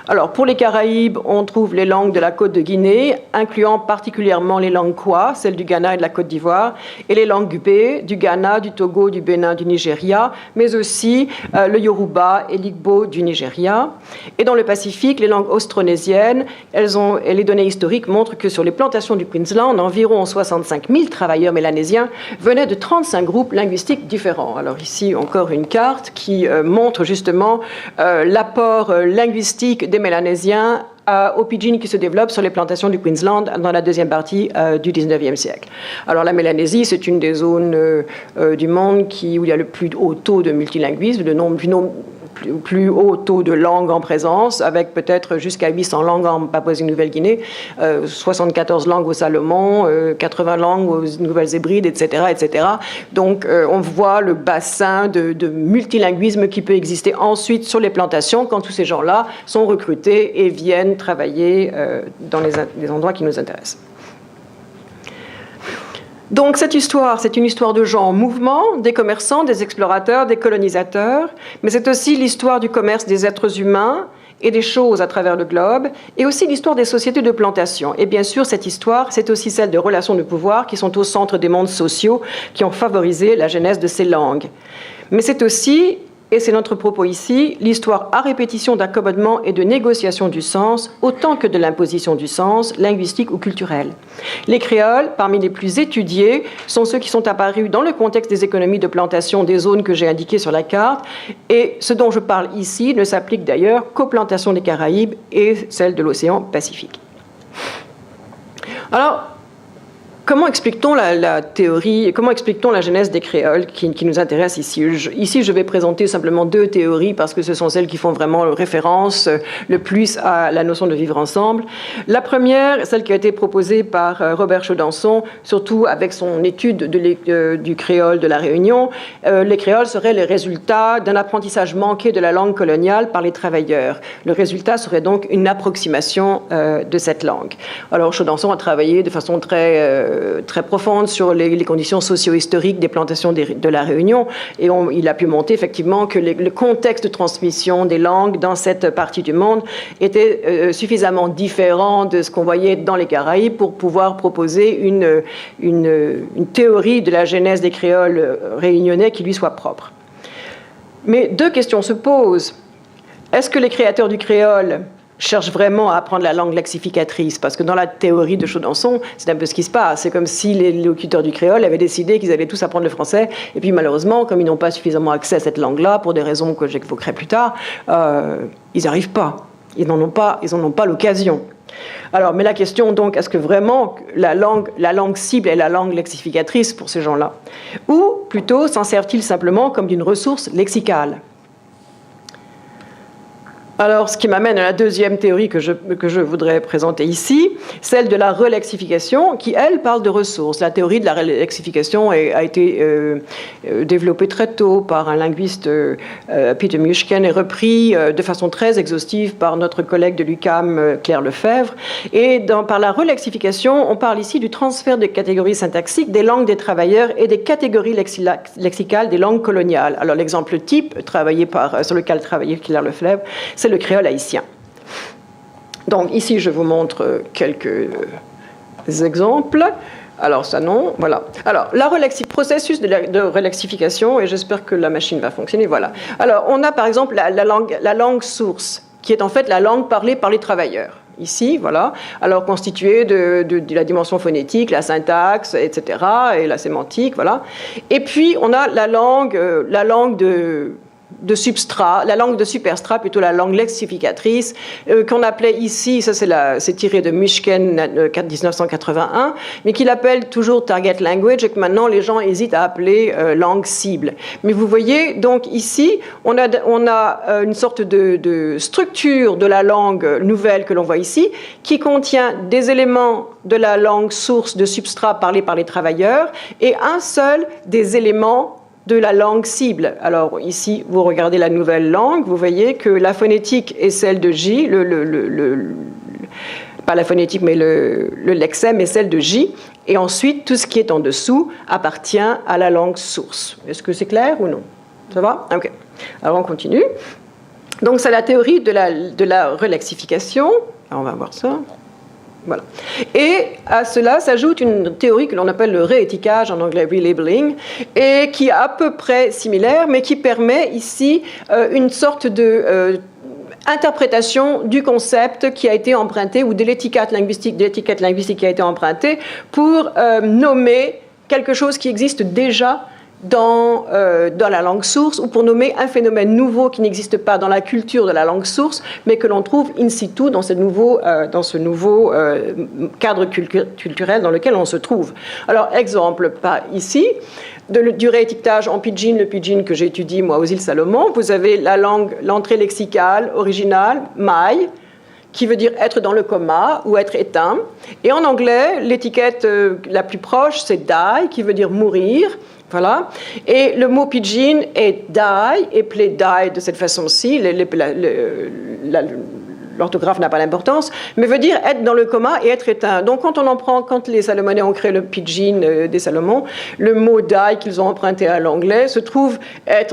Alors, pour les Caraïbes, on trouve les langues de la côte de Guinée, incluant particulièrement les langues Kwa, celles du Ghana et de la Côte d'Ivoire, et les langues Gubé, du Ghana, du Togo, du Bénin, du Nigeria, mais aussi le Yoruba et l'Igbo du Nigeria. Et dans le Pacifique, les langues austronésiennes, et les données historiques montrent que sur les plantations du Queensland, environ 65 000 travailleurs mélanésiens venaient de 35 groupes linguistiques différents. Alors ici, encore une carte qui montre justement l'apport linguistique des Mélanésiens aux pidgins qui se développent sur les plantations du Queensland dans la deuxième partie du XIXe siècle. Alors la Mélanésie, c'est une des zones du monde où il y a le plus haut taux de multilinguisme, plus haut taux de langues en présence, avec peut-être jusqu'à 800 langues en Papouasie-Nouvelle-Guinée, 74 langues au Salomon, 80 langues aux Nouvelles-Hébrides, etc., etc. Donc on voit le bassin de multilinguisme qui peut exister ensuite sur les plantations quand tous ces gens-là sont recrutés et viennent travailler dans les endroits qui nous intéressent. Donc cette histoire, c'est une histoire de gens en mouvement, des commerçants, des explorateurs, des colonisateurs, mais c'est aussi l'histoire du commerce des êtres humains et des choses à travers le globe, et aussi l'histoire des sociétés de plantation. Et bien sûr, cette histoire, c'est aussi celle de relations de pouvoir qui sont au centre des mondes sociaux qui ont favorisé la genèse de ces langues. Mais c'est aussi, et c'est notre propos ici, l'histoire à répétition d'accommodement et de négociation du sens, autant que de l'imposition du sens, linguistique ou culturel. Les créoles, parmi les plus étudiés, sont ceux qui sont apparus dans le contexte des économies de plantation des zones que j'ai indiquées sur la carte, et ce dont je parle ici ne s'applique d'ailleurs qu'aux plantations des Caraïbes et celles de l'océan Pacifique. Alors, comment explique-t-on la théorie, comment explique-t-on la genèse des créoles qui nous intéresse ici? Ici, je vais présenter simplement deux théories parce que ce sont celles qui font vraiment référence le plus à la notion de vivre ensemble. La première, celle qui a été proposée par Robert Chaudenson, surtout avec son étude du créole de la Réunion, les créoles seraient les résultats d'un apprentissage manqué de la langue coloniale par les travailleurs. Le résultat serait donc une approximation de cette langue. Alors Chaudenson a travaillé de façon très profonde sur les conditions socio-historiques des plantations de la Réunion, et il a pu montrer effectivement que le contexte de transmission des langues dans cette partie du monde était suffisamment différent de ce qu'on voyait dans les Caraïbes pour pouvoir proposer une théorie de la genèse des créoles réunionnais qui lui soit propre. Mais deux questions se posent. Est-ce que les créateurs du créole cherchent vraiment à apprendre la langue lexificatrice? Parce que dans la théorie de Chaudenson, c'est un peu ce qui se passe. C'est comme si les locuteurs du créole avaient décidé qu'ils allaient tous apprendre le français, et puis malheureusement, comme ils n'ont pas suffisamment accès à cette langue-là, pour des raisons que j'évoquerai plus tard, ils n'y arrivent pas. Ils n'en ont pas l'occasion. Alors, mais la question donc, est-ce que vraiment la langue cible est la langue lexificatrice pour ces gens-là? Ou plutôt s'en servent-ils simplement comme d'une ressource lexicale? Alors, ce qui m'amène à la deuxième théorie que je voudrais présenter ici, celle de la relexification, qui, elle, parle de ressources. La théorie de la relexification a été développée très tôt par un linguiste, Peter Mushkin, et repris de façon très exhaustive par notre collègue de l'UQAM, Claire Lefebvre. Et par la relexification, on parle ici du transfert de catégories syntaxiques des langues des travailleurs et des catégories lexicales des langues coloniales. Alors, l'exemple type sur lequel travaillait Claire Lefebvre, c'est le créole haïtien. Donc ici, je vous montre quelques exemples. Alors ça non, voilà. Alors, processus de relexification, et j'espère que la machine va fonctionner, voilà. Alors, on a par exemple la langue source, qui est en fait la langue parlée par les travailleurs. Ici, voilà, alors constituée de la dimension phonétique, la syntaxe, etc., et la sémantique, voilà. Et puis, on a la langue de substrat, la langue de superstrat, plutôt la langue lexificatrice, qu'on appelait ici, ça c'est tiré de Mushkin 1981, mais qu'il appelle toujours target language et que maintenant les gens hésitent à appeler langue cible. Mais vous voyez, donc ici, on a une sorte de structure de la langue nouvelle que l'on voit ici, qui contient des éléments de la langue source de substrat parlée par les travailleurs et un seul des éléments de la langue cible. Alors ici, vous regardez la nouvelle langue, vous voyez que la phonétique est celle de J, pas la phonétique, mais le lexème est celle de J, et ensuite, tout ce qui est en dessous appartient à la langue source. Est-ce que c'est clair ou non? Ça va? Ok. Alors on continue. Donc c'est la théorie de la relexification. Alors, on va voir ça. Voilà. Et à cela s'ajoute une théorie que l'on appelle le réétiquage, en anglais relabeling, et qui est à peu près similaire, mais qui permet ici une sorte de interprétation du concept qui a été emprunté, ou de l'étiquette linguistique qui a été empruntée pour nommer quelque chose qui existe déjà dans la langue source, ou pour nommer un phénomène nouveau qui n'existe pas dans la culture de la langue source, mais que l'on trouve in situ dans ce nouveau cadre culturel dans lequel on se trouve. Alors, exemple ici, du réétiquetage en pidgin, le pidgin que j'étudie moi aux îles Salomon, vous avez l'entrée lexicale originale, mai, qui veut dire être dans le coma ou être éteint. Et en anglais, l'étiquette la plus proche, c'est die, qui veut dire mourir. Voilà. Et le mot pidgin est die, et play die de cette façon-ci. L'orthographe n'a pas d'importance, mais veut dire être dans le coma et être éteint. Donc quand les Salomonais ont créé le pidgin des Salomon, le mot die qu'ils ont emprunté à l'anglais se trouve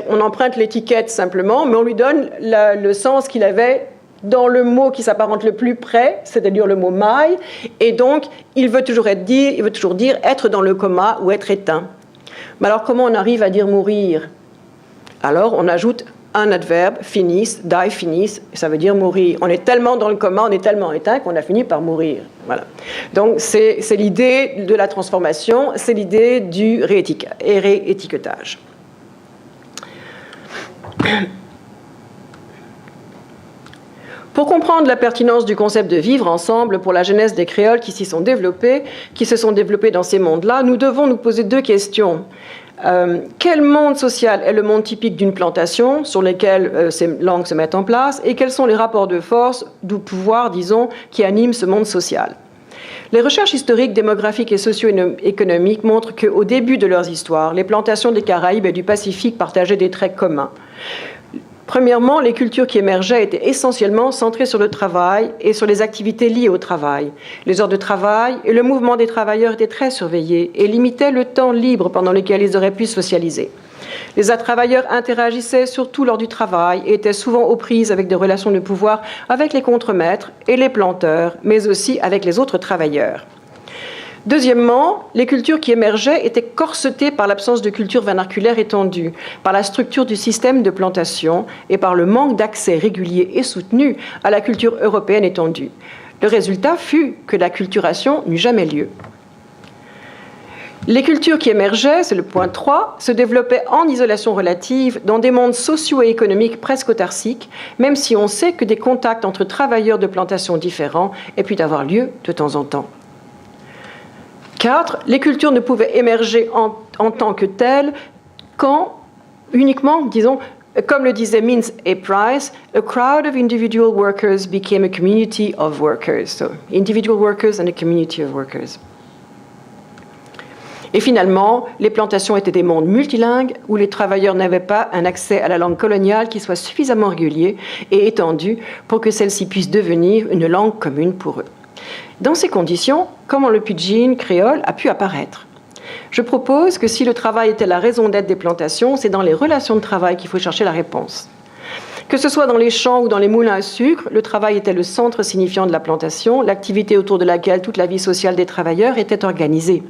on emprunte l'étiquette simplement, mais on lui donne le sens qu'il avait dans le mot qui s'apparente le plus près, c'est-à-dire le mot mai, et donc il veut toujours dire être dans le coma ou être éteint. Mais alors, comment on arrive à dire mourir? Alors, on ajoute un adverbe, finis, die, finis, ça veut dire mourir. On est tellement dans le coma, on est tellement éteint qu'on a fini par mourir. Voilà. Donc, c'est l'idée de la transformation, c'est l'idée du réétiquetage. Pour comprendre la pertinence du concept de vivre ensemble pour la jeunesse des créoles qui se sont développés dans ces mondes-là, nous devons nous poser deux questions. Quel monde social est le monde typique d'une plantation sur lequel ces langues se mettent en place, et quels sont les rapports de force, de pouvoir, disons, qui animent ce monde social? Les recherches historiques, démographiques et socio-économiques montrent qu'au début de leurs histoires, les plantations des Caraïbes et du Pacifique partageaient des traits communs. Premièrement, les cultures qui émergeaient étaient essentiellement centrées sur le travail et sur les activités liées au travail. Les heures de travail et le mouvement des travailleurs étaient très surveillés et limitaient le temps libre pendant lequel ils auraient pu socialiser. Les travailleurs interagissaient surtout lors du travail et étaient souvent aux prises avec des relations de pouvoir avec les contremaîtres et les planteurs, mais aussi avec les autres travailleurs. Deuxièmement, les cultures qui émergeaient étaient corsetées par l'absence de culture vernaculaire étendue, par la structure du système de plantation et par le manque d'accès régulier et soutenu à la culture européenne étendue. Le résultat fut que l'acculturation n'eut jamais lieu. Les cultures qui émergeaient, c'est le point 3, se développaient en isolation relative dans des mondes sociaux et économiques presque autarciques, même si on sait que des contacts entre travailleurs de plantations différents aient pu avoir lieu de temps en temps. 4. Les cultures ne pouvaient émerger en tant que telles qu'en uniquement, disons, comme le disaient Mintz et Price, a crowd of individual workers became a community of workers. So, individual workers and a community of workers. Et finalement, les plantations étaient des mondes multilingues où les travailleurs n'avaient pas un accès à la langue coloniale qui soit suffisamment régulier et étendu pour que celle-ci puisse devenir une langue commune pour eux. Dans ces conditions, comment le pidgin créole a pu apparaître ? Je propose que si le travail était la raison d'être des plantations, c'est dans les relations de travail qu'il faut chercher la réponse. Que ce soit dans les champs ou dans les moulins à sucre, le travail était le centre signifiant de la plantation, l'activité autour de laquelle toute la vie sociale des travailleurs était organisée.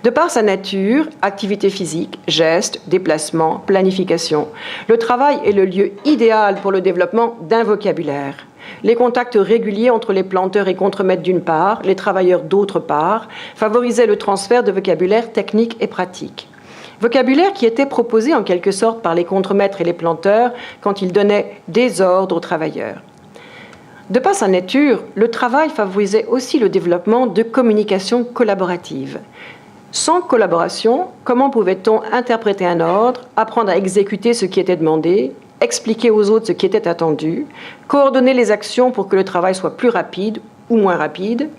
De par sa nature, activité physique, gestes, déplacements, planification, le travail est le lieu idéal pour le développement d'un vocabulaire. Les contacts réguliers entre les planteurs et contremaîtres d'une part, les travailleurs d'autre part, favorisaient le transfert de vocabulaire technique et pratique. Vocabulaire qui était proposé en quelque sorte par les contremaîtres et les planteurs quand ils donnaient des ordres aux travailleurs. De par sa nature, le travail favorisait aussi le développement de communication collaborative. Sans collaboration, comment pouvait-on interpréter un ordre, apprendre à exécuter ce qui était demandé, expliquer aux autres ce qui était attendu, coordonner les actions pour que le travail soit plus rapide ou moins rapide?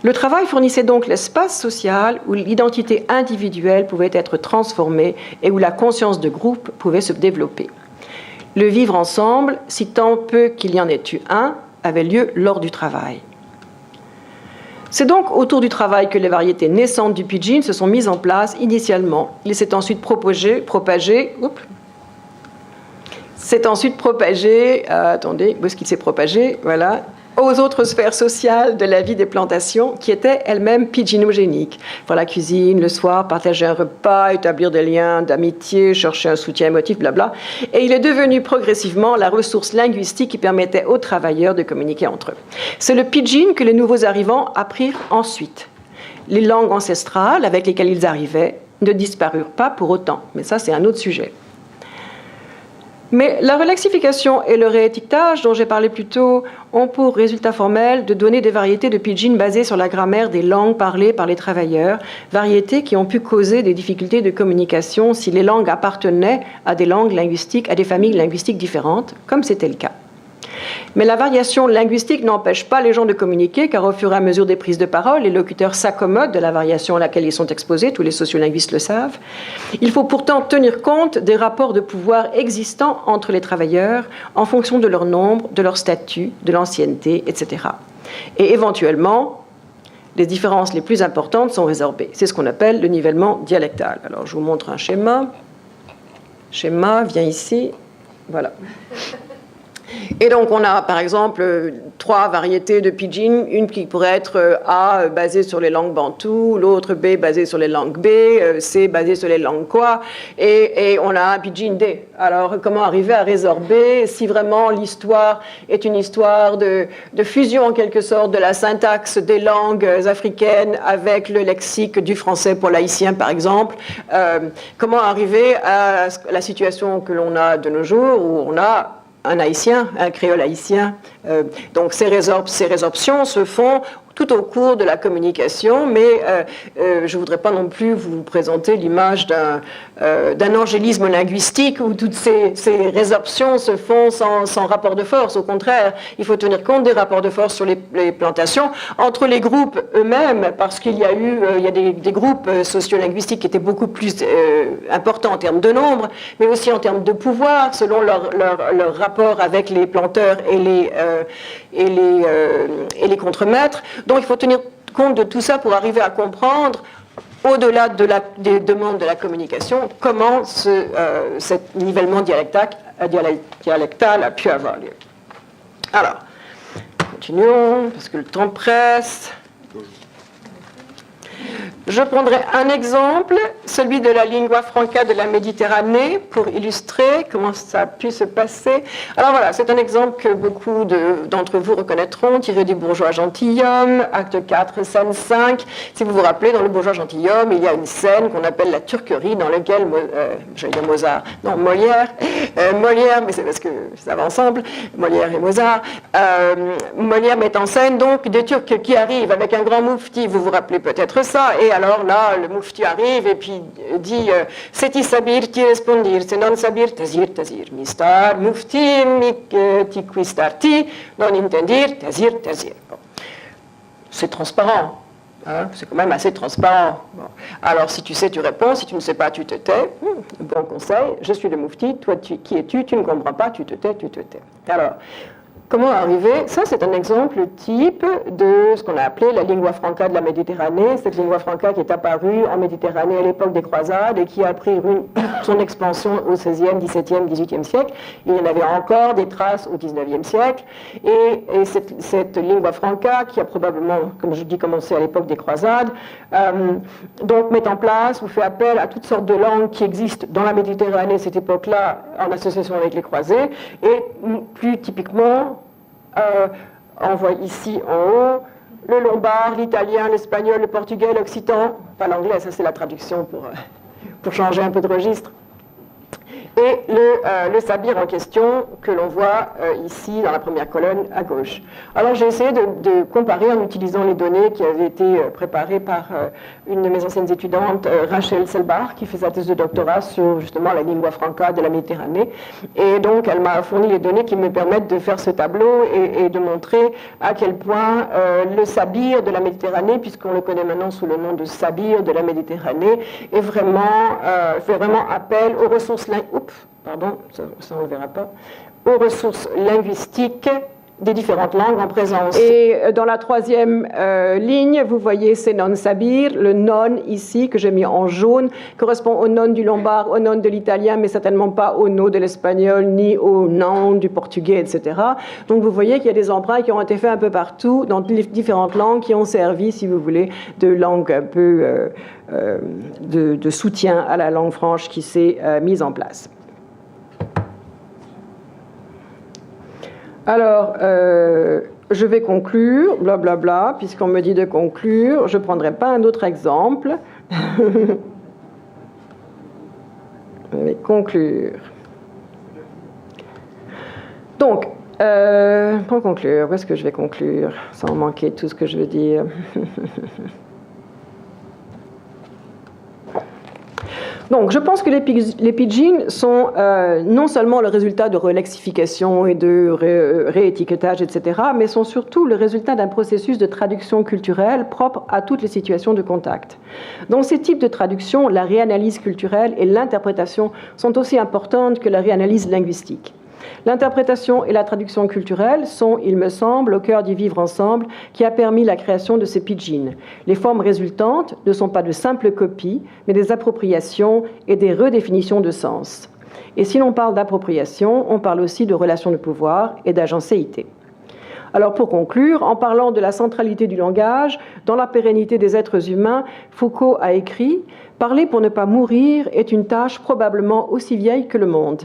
Le travail fournissait donc l'espace social où l'identité individuelle pouvait être transformée et où la conscience de groupe pouvait se développer. Le vivre ensemble, si tant peu qu'il y en ait eu un, avait lieu lors du travail. C'est donc autour du travail que les variétés naissantes du pidgin se sont mises en place initialement. Il s'est ensuite propagé, attendez, où est-ce qu'il s'est propagé? Voilà, aux autres sphères sociales de la vie des plantations qui étaient elles-mêmes pidginogéniques. Faire la cuisine, le soir, partager un repas, établir des liens d'amitié, chercher un soutien émotif, blabla. Et il est devenu progressivement la ressource linguistique qui permettait aux travailleurs de communiquer entre eux. C'est le pidgin que les nouveaux arrivants apprirent ensuite. Les langues ancestrales avec lesquelles ils arrivaient ne disparurent pas pour autant. Mais ça, c'est un autre sujet. Mais la relaxification et le réétiquetage, dont j'ai parlé plus tôt, ont pour résultat formel de donner des variétés de pidgin basées sur la grammaire des langues parlées par les travailleurs, variétés qui ont pu causer des difficultés de communication si les langues appartenaient à des langues linguistiques, à des familles linguistiques différentes, comme c'était le cas. Mais la variation linguistique n'empêche pas les gens de communiquer, car au fur et à mesure des prises de parole, les locuteurs s'accommodent de la variation à laquelle ils sont exposés, tous les sociolinguistes le savent. Il faut pourtant tenir compte des rapports de pouvoir existants entre les travailleurs en fonction de leur nombre, de leur statut, de l'ancienneté, etc. Et éventuellement, les différences les plus importantes sont résorbées. C'est ce qu'on appelle le nivellement dialectal. Alors, je vous montre un schéma. Schéma vient ici. Voilà. Et donc, on a, par exemple, 3 variétés de pidgin. Une qui pourrait être A, basée sur les langues bantoues, l'autre B, basée sur les langues B, C, basée sur les langues quoi, et on a un pidgin D. Alors, comment arriver à résorber si vraiment l'histoire est une histoire de fusion, en quelque sorte, de la syntaxe des langues africaines avec le lexique du français pour l'haïtien, par exemple. Comment arriver à la situation que l'on a de nos jours, où on a un haïtien, un créole haïtien. Donc ces résorptions se font tout au cours de la communication, mais je ne voudrais pas non plus vous présenter l'image d'un angélisme linguistique où toutes ces résorptions se font sans rapport de force. Au contraire, il faut tenir compte des rapports de force sur les plantations entre les groupes eux-mêmes, parce qu'il y a des groupes sociolinguistiques qui étaient beaucoup plus importants en termes de nombre, mais aussi en termes de pouvoir, selon leur rapport avec les planteurs et les contremaîtres. Donc il faut tenir compte de tout ça pour arriver à comprendre, au-delà des demandes de la communication, comment ce nivellement dialectal a pu avoir lieu. Alors, continuons, parce que le temps presse. Je prendrai un exemple, celui de la lingua franca de la Méditerranée, pour illustrer comment ça a pu se passer. Alors voilà, c'est un exemple que beaucoup d'entre vous reconnaîtront, tiré du Bourgeois gentilhomme, acte 4, scène 5. Si vous vous rappelez, dans le Bourgeois gentilhomme, il y a une scène qu'on appelle la turquerie, dans laquelle, j'allais dire Mozart, non, Molière, mais c'est parce que ça va ensemble, Molière et Mozart. Molière met en scène donc des Turcs qui arrivent avec un grand moufti, vous vous rappelez peut-être ça, et alors là, le moufti arrive et puis dit «Seti sabir ti respondir, se non sabir tazir tazir, mistar moufti ti quistarti, non intendir tazir tazir». Bon. C'est transparent. Hein, c'est quand même assez transparent. Bon. Alors, si tu sais, tu réponds. Si tu ne sais pas, tu te tais. Bon conseil, je suis le moufti. Toi, qui es-tu? Tu ne comprends pas, tu te tais, tu te tais. Alors, comment arriver? Ça, c'est un exemple type de ce qu'on a appelé la lingua franca de la Méditerranée. Cette lingua franca qui est apparue en Méditerranée à l'époque des croisades et qui a pris son expansion au XVIe, XVIIe, XVIIIe siècle. Il y en avait encore des traces au XIXe siècle. Et cette lingua franca, qui a probablement, comme je dis, commencé à l'époque des croisades, donc met en place ou fait appel à toutes sortes de langues qui existent dans la Méditerranée à cette époque-là, en association avec les croisés, et plus typiquement, on voit ici en haut le lombard, l'italien, l'espagnol, le portugais, l'occitan, pas l'anglais, ça c'est la traduction pour changer un peu de registre. Et le sabir en question que l'on voit ici dans la première colonne à gauche. Alors j'ai essayé de comparer en utilisant les données qui avaient été préparées par une de mes anciennes étudiantes, Rachel Selbach, qui fait sa thèse de doctorat sur justement la lingua franca de la Méditerranée. Et donc elle m'a fourni les données qui me permettent de faire ce tableau et de montrer à quel point le sabir de la Méditerranée, puisqu'on le connaît maintenant sous le nom de sabir de la Méditerranée, est vraiment, fait vraiment appel aux ressources ça on ne le verra pas, aux ressources linguistiques des différentes langues en présence. Et dans la troisième ligne, vous voyez c'est non sabir, le non ici que j'ai mis en jaune correspond au non du lombard, au non de l'italien, mais certainement pas au no de l'espagnol, ni au non du portugais, etc. Donc vous voyez qu'il y a des emprunts qui ont été faits un peu partout dans les différentes langues qui ont servi, si vous voulez, de langue un peu de soutien à la langue franche qui s'est mise en place. Alors, je vais conclure, blablabla, puisqu'on me dit de conclure. Je ne prendrai pas un autre exemple. Je vais conclure. Donc, pour conclure, où est-ce que je vais conclure sans manquer tout ce que je veux dire? Donc, je pense que les pidgins sont non seulement le résultat de relexification et de réétiquetage, etc., mais sont surtout le résultat d'un processus de traduction culturelle propre à toutes les situations de contact. Dans ces types de traduction, la réanalyse culturelle et l'interprétation sont aussi importantes que la réanalyse linguistique. L'interprétation et la traduction culturelle sont, il me semble, au cœur du vivre ensemble qui a permis la création de ces pidgins. Les formes résultantes ne sont pas de simples copies, mais des appropriations et des redéfinitions de sens. Et si l'on parle d'appropriation, on parle aussi de relations de pouvoir et d'agencéité. Alors pour conclure, en parlant de la centralité du langage dans la pérennité des êtres humains, Foucault a écrit « Parler pour ne pas mourir est une tâche probablement aussi vieille que le monde ».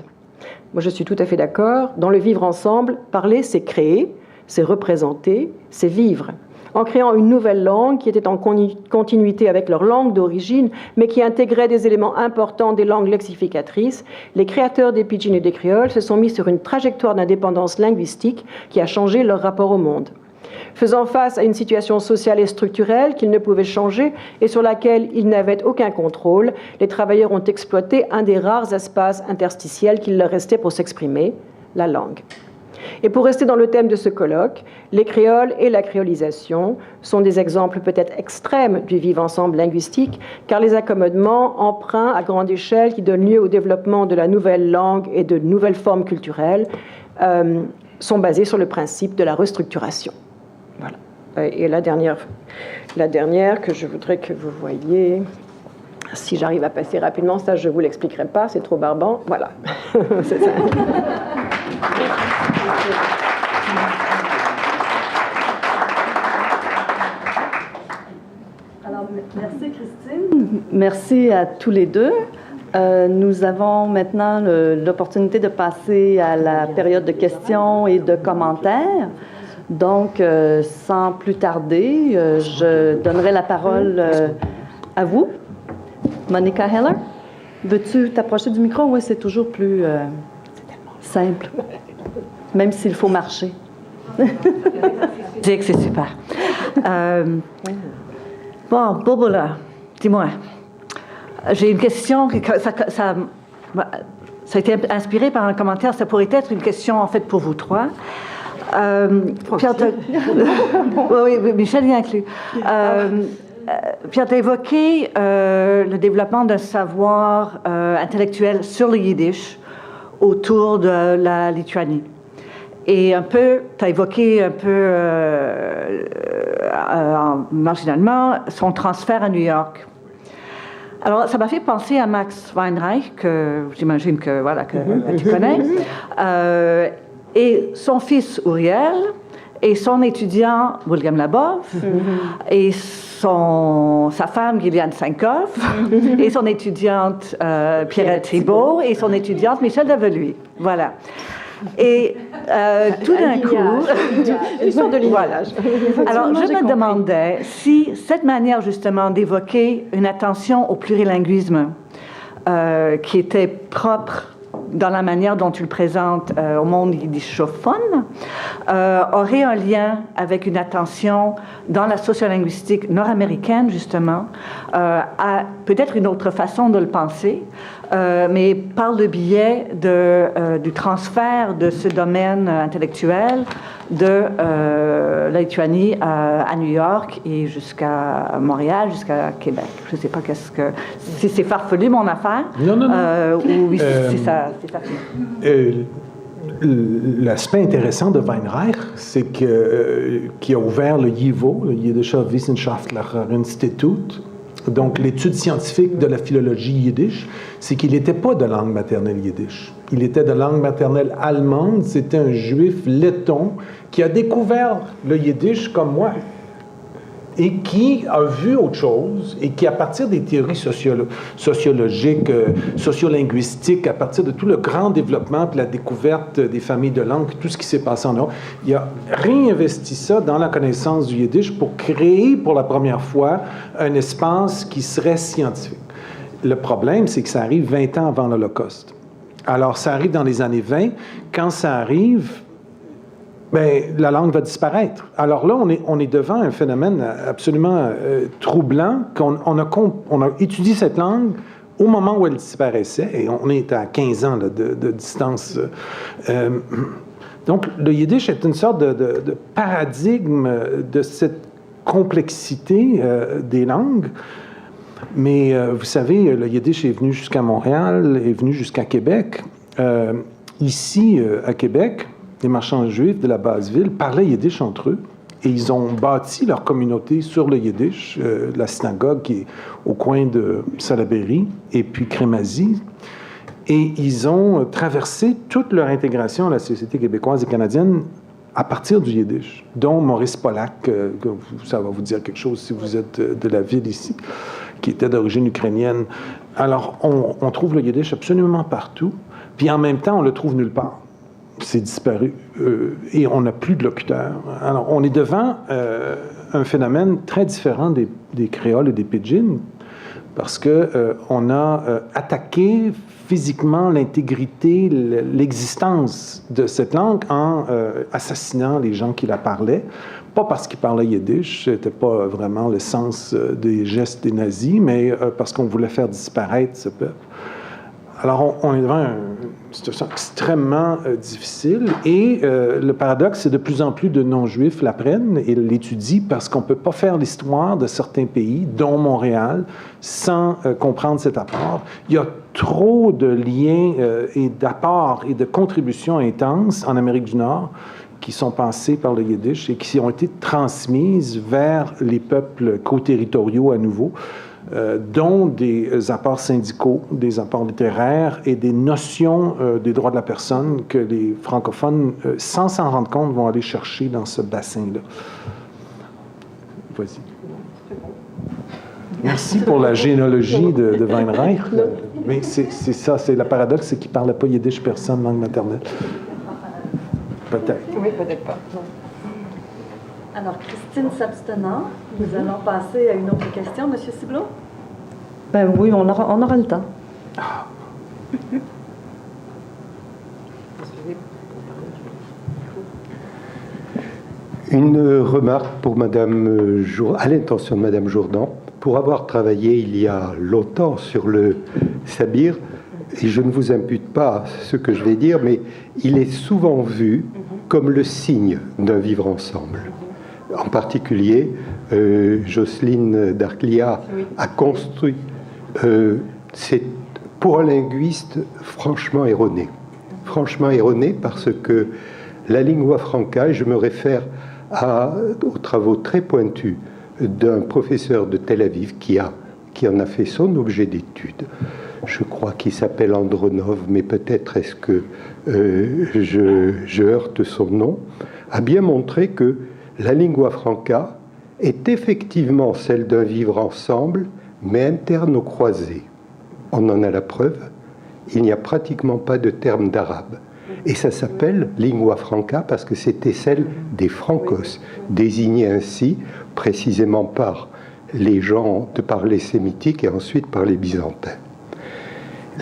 Moi, je suis tout à fait d'accord. Dans le vivre ensemble, parler, c'est créer, c'est représenter, c'est vivre. En créant une nouvelle langue qui était en continuité avec leur langue d'origine, mais qui intégrait des éléments importants des langues lexificatrices, les créateurs des pidgins et des créoles se sont mis sur une trajectoire d'indépendance linguistique qui a changé leur rapport au monde. Faisant face à une situation sociale et structurelle qu'ils ne pouvaient changer et sur laquelle ils n'avaient aucun contrôle, les travailleurs ont exploité un des rares espaces interstitiels qu'il leur restait pour s'exprimer, la langue. Et pour rester dans le thème de ce colloque, les créoles et la créolisation sont des exemples peut-être extrêmes du vivre-ensemble linguistique, car les accommodements emprunts à grande échelle qui donnent lieu au développement de la nouvelle langue et de nouvelles formes culturelles sont basés sur le principe de la restructuration. Voilà. Et la dernière que je voudrais que vous voyiez, si j'arrive à passer rapidement, ça je ne vous l'expliquerai pas, c'est trop barbant. Voilà, c'est ça. Alors, Merci Christine. Merci à tous les deux. Nous avons maintenant l'opportunité de passer à la période de questions et de commentaires. Donc, sans plus tarder, je donnerai la parole à vous. Monica Heller, veux-tu t'approcher du micro? Oui, c'est toujours plus simple, même s'il faut marcher. C'est super. Bon, Bobola, dis-moi. J'ai une question, ça a été inspiré par un commentaire, ça pourrait être une question en fait pour vous trois. Pierre, oui, Michel y inclus. Pierre, tu as évoqué le développement d'un savoir intellectuel sur le yiddish autour de la Lituanie. Et tu as évoqué un peu marginalement son transfert à New York. Alors, ça m'a fait penser à Max Weinreich, que j'imagine que tu connais, et son fils Uriel, et son étudiant William Labov, et sa femme Gillian Sankoff, et son étudiante Pierrette Thibault, et son étudiante Michel Develuy. Voilà. Et tout d'un coup... Une sorte de lignage. Alors, je me demandais si cette manière, justement, d'évoquer une attention au plurilinguisme qui était propre dans la manière dont tu le présentes au monde yiddishophone, aurait un lien avec une attention dans la sociolinguistique nord-américaine, justement, à peut-être une autre façon de le penser, mais par le biais du transfert de ce domaine intellectuel de la Lituanie à New York et jusqu'à Montréal, jusqu'à Québec. Je ne sais pas si c'est farfelu mon affaire. Non. Ou si ça L'aspect intéressant de Weinreich, c'est qu'il a ouvert le YIVO, le Jiddischer Wissenschaftlicher Institut, donc l'étude scientifique de la philologie yiddish, c'est qu'il n'était pas de langue maternelle yiddish. Il était de langue maternelle allemande. C'était un juif letton qui a découvert le yiddish comme moi et qui a vu autre chose et qui, à partir des théories sociologiques, sociolinguistiques, à partir de tout le grand développement et la découverte des familles de langue, tout ce qui s'est passé en Europe, il a réinvesti ça dans la connaissance du yiddish pour créer pour la première fois un espace qui serait scientifique. Le problème, c'est que ça arrive 20 ans avant l'Holocauste. Alors, ça arrive dans les années 20. Quand ça arrive, la langue va disparaître. Alors là, on est devant un phénomène absolument troublant, qu'on a étudié cette langue au moment où elle disparaissait, et on est à 15 ans là, de distance. Donc, le yiddish est une sorte de paradigme de cette complexité des langues. Mais vous savez, le yiddish est venu jusqu'à Montréal, est venu jusqu'à Québec. Ici, à Québec, les marchands juifs de la basse-ville parlaient yiddish entre eux et ils ont bâti leur communauté sur le yiddish, la synagogue qui est au coin de Salaberry et puis Crémazie. Et ils ont traversé toute leur intégration à la société québécoise et canadienne à partir du yiddish, dont Maurice Polak, ça va vous dire quelque chose si vous êtes de la ville ici, qui était d'origine ukrainienne. Alors, on trouve le yiddish absolument partout, puis en même temps, on le trouve nulle part. C'est disparu et on n'a plus de locuteurs. Alors, on est devant un phénomène très différent des créoles et des pidgins parce qu'on a attaqué physiquement l'intégrité, l'existence de cette langue en assassinant les gens qui la parlaient. Pas parce qu'ils parlaient yiddish, c'était pas vraiment le sens des gestes des nazis, mais parce qu'on voulait faire disparaître ce peuple. Alors, on est devant une situation extrêmement difficile et le paradoxe, c'est de plus en plus de non-juifs l'apprennent et l'étudient parce qu'on ne peut pas faire l'histoire de certains pays, dont Montréal, sans comprendre cet apport. Il y a trop de liens et d'apports et de contributions intenses en Amérique du Nord qui sont pensées par le yiddish et qui ont été transmises vers les peuples co-territoriaux à nouveau, dont des apports syndicaux, des apports littéraires et des notions des droits de la personne que les francophones, sans s'en rendre compte, vont aller chercher dans ce bassin-là. Vas-y. Merci pour la généalogie de Weinreich. Mais c'est ça, c'est le paradoxe, c'est qu'il ne parlait pas yiddish personne, langue maternelle. Peut-être. Oui, peut-être pas. Non. Alors, Christine s'abstenant, nous allons passer à une autre question, M. Ciblot. Ben oui, on aura le temps. Une remarque pour à l'intention de Madame Jourdan. Pour avoir travaillé il y a longtemps sur le sabir, et je ne vous impute pas ce que je vais dire, mais il est souvent vu comme le signe d'un vivre ensemble. En particulier, Jocelyne Darclia a construit. C'est pour un linguiste franchement erroné. Franchement erroné parce que la lingua franca, et je me réfère aux travaux très pointus d'un professeur de Tel Aviv qui en a fait son objet d'étude. Je crois qu'il s'appelle Andronov, mais peut-être est-ce que je heurte son nom, a bien montré que la lingua franca est effectivement celle d'un vivre ensemble, mais interne aux croisés. On en a la preuve, il n'y a pratiquement pas de terme d'arabe. Et ça s'appelle lingua franca parce que c'était celle des francos, désignée ainsi précisément par les gens de parler sémitique et ensuite par les byzantins.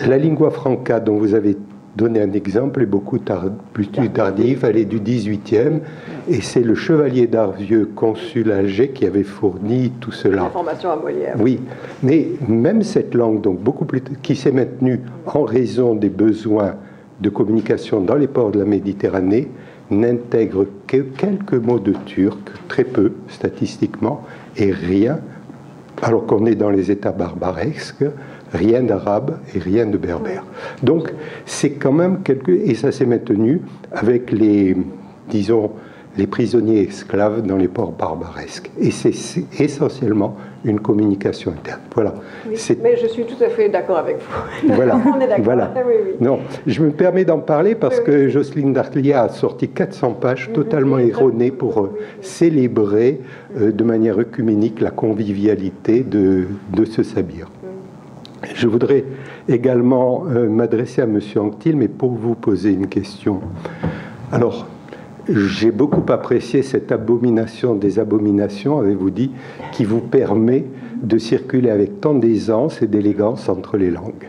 La lingua franca dont vous avez donné un exemple est beaucoup plus tardif, elle est du XVIIIe et c'est le chevalier d'Arvieux, consul à Alger, qui avait fourni tout cela. L'information à Molière. Oui, mais même cette langue, donc beaucoup plus qui s'est maintenue en raison des besoins de communication dans les ports de la Méditerranée, n'intègre que quelques mots de turc, très peu statistiquement, et rien, alors qu'on est dans les États barbaresques, rien d'arabe et rien de berbère. Donc c'est quand même et ça s'est maintenu avec les prisonniers esclaves dans les ports barbaresques. Et c'est essentiellement une communication interne. Voilà. Oui, mais je suis tout à fait d'accord avec vous. Voilà. On est d'accord. Voilà. Oui, oui. Non, je me permets d'en parler parce que Jocelyne Darclia a sorti 400 pages totalement erronées pour célébrer de manière œcuménique la convivialité de ce sabir. Je voudrais également m'adresser à M. Anctil, mais pour vous poser une question. Alors, j'ai beaucoup apprécié cette abomination des abominations, avez-vous dit, qui vous permet de circuler avec tant d'aisance et d'élégance entre les langues.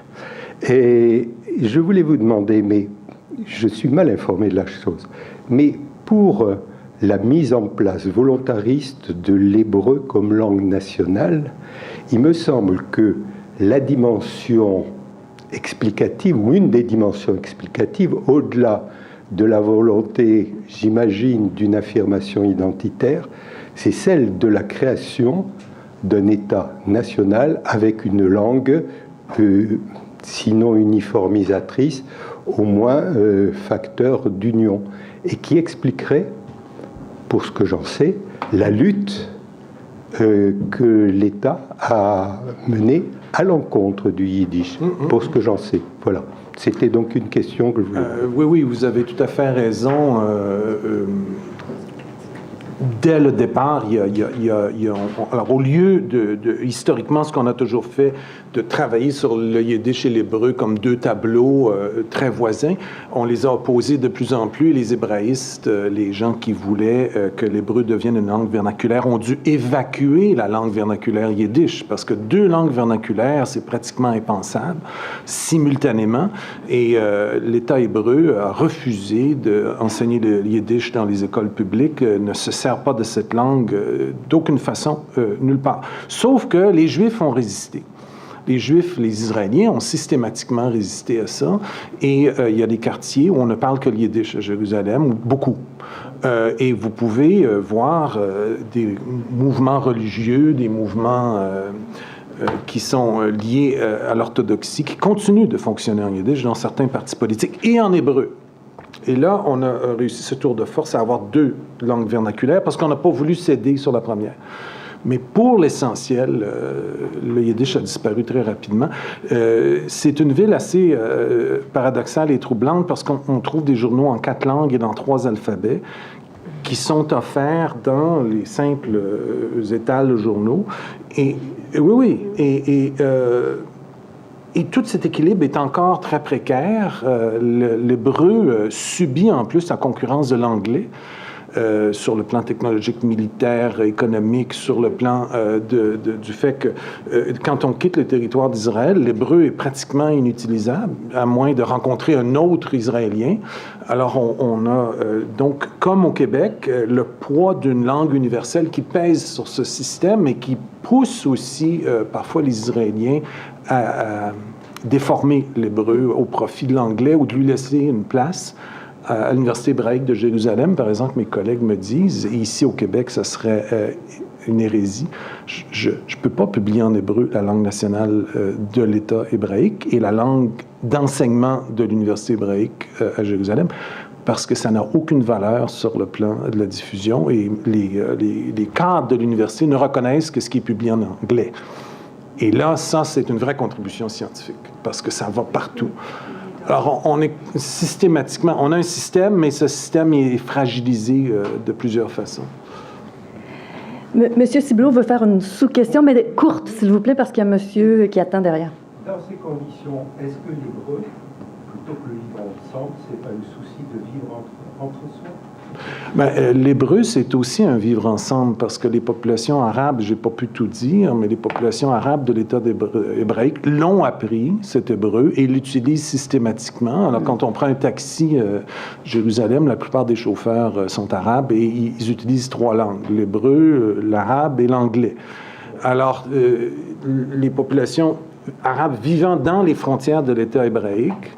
Et je voulais vous demander, mais je suis mal informé de la chose, mais pour la mise en place volontariste de l'hébreu comme langue nationale, il me semble que la dimension explicative, ou une des dimensions explicatives, au-delà de la volonté, j'imagine, d'une affirmation identitaire, c'est celle de la création d'un État national avec une langue, sinon uniformisatrice, au moins facteur d'union, et qui expliquerait, pour ce que j'en sais, la lutte que l'État a menée à l'encontre du yiddish, pour ce que j'en sais. Voilà. C'était donc une question que je voulais... Oui, vous avez tout à fait raison. Dès le départ, alors au lieu historiquement, ce qu'on a toujours fait, de travailler sur le yiddish et l'hébreu comme deux tableaux très voisins, on les a opposés de plus en plus. Les hébraïstes, les gens qui voulaient que l'hébreu devienne une langue vernaculaire, ont dû évacuer la langue vernaculaire yiddish, parce que deux langues vernaculaires, c'est pratiquement impensable, simultanément, et l'État hébreu a refusé d'enseigner le yiddish dans les écoles publiques, ne se sert pas de cette langue d'aucune façon, nulle part. Sauf que les Juifs ont résisté. Les Juifs, les Israéliens ont systématiquement résisté à ça. Et il y a des quartiers où on ne parle que le yiddish à Jérusalem, beaucoup. Et vous pouvez voir des mouvements religieux, des mouvements qui sont liés à l'orthodoxie, qui continuent de fonctionner en yiddish dans certains partis politiques et en hébreu. Et là, on a réussi ce tour de force à avoir deux langues vernaculaires parce qu'on n'a pas voulu céder sur la première. Mais pour l'essentiel, le yiddish a disparu très rapidement. C'est une ville assez paradoxale et troublante parce qu'on trouve des journaux en 4 langues et dans 3 alphabets qui sont offerts dans les simples étals journaux. Et Oui. Et tout cet équilibre est encore très précaire. L'hébreu subit en plus la concurrence de l'anglais sur le plan technologique, militaire, économique, sur le plan du fait que quand on quitte le territoire d'Israël, l'hébreu est pratiquement inutilisable, à moins de rencontrer un autre Israélien. Alors on a donc, comme au Québec, le poids d'une langue universelle qui pèse sur ce système et qui pousse aussi parfois les Israéliens à déformer l'hébreu au profit de l'anglais ou de lui laisser une place. À l'Université hébraïque de Jérusalem, par exemple, mes collègues me disent, et ici au Québec, ça serait une hérésie. Je ne peux pas publier en hébreu la langue nationale de l'État hébraïque et la langue d'enseignement de l'Université hébraïque à Jérusalem, parce que ça n'a aucune valeur sur le plan de la diffusion et les cadres de l'université ne reconnaissent que ce qui est publié en anglais. Et là, ça, c'est une vraie contribution scientifique, parce que ça va partout. Alors, on est systématiquement, on a un système, mais ce système est fragilisé de plusieurs façons. Monsieur Ciblot veut faire une sous-question, mais courte, s'il vous plaît, parce qu'il y a monsieur qui attend derrière. Dans ces conditions, est-ce que l'hébreu, plutôt que le vivre ensemble, c'est pas le souci de vivre entre soi? L'hébreu, c'est aussi un vivre ensemble, parce que les populations arabes, je n'ai pas pu tout dire, mais les populations arabes de l'État hébraïque l'ont appris, cet hébreu, et l'utilisent systématiquement. Alors, quand on prend un taxi à Jérusalem, la plupart des chauffeurs sont arabes et ils utilisent 3 langues, l'hébreu, l'arabe et l'anglais. Alors, les populations arabes vivant dans les frontières de l'État hébraïque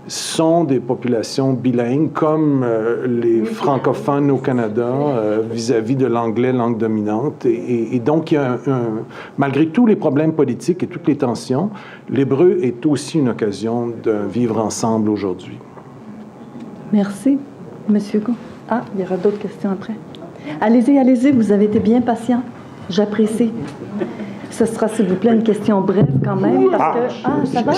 sont des populations bilingues comme les francophones au Canada vis-à-vis de l'anglais, langue dominante. Et donc, il y a malgré tous les problèmes politiques et toutes les tensions, l'hébreu est aussi une occasion de vivre ensemble aujourd'hui. Merci. Monsieur Gon. Ah, il y aura d'autres questions après. Allez-y, vous avez été bien patient. J'apprécie. Ce sera, s'il vous plaît, une question brève quand même, parce que... Ah, ça va?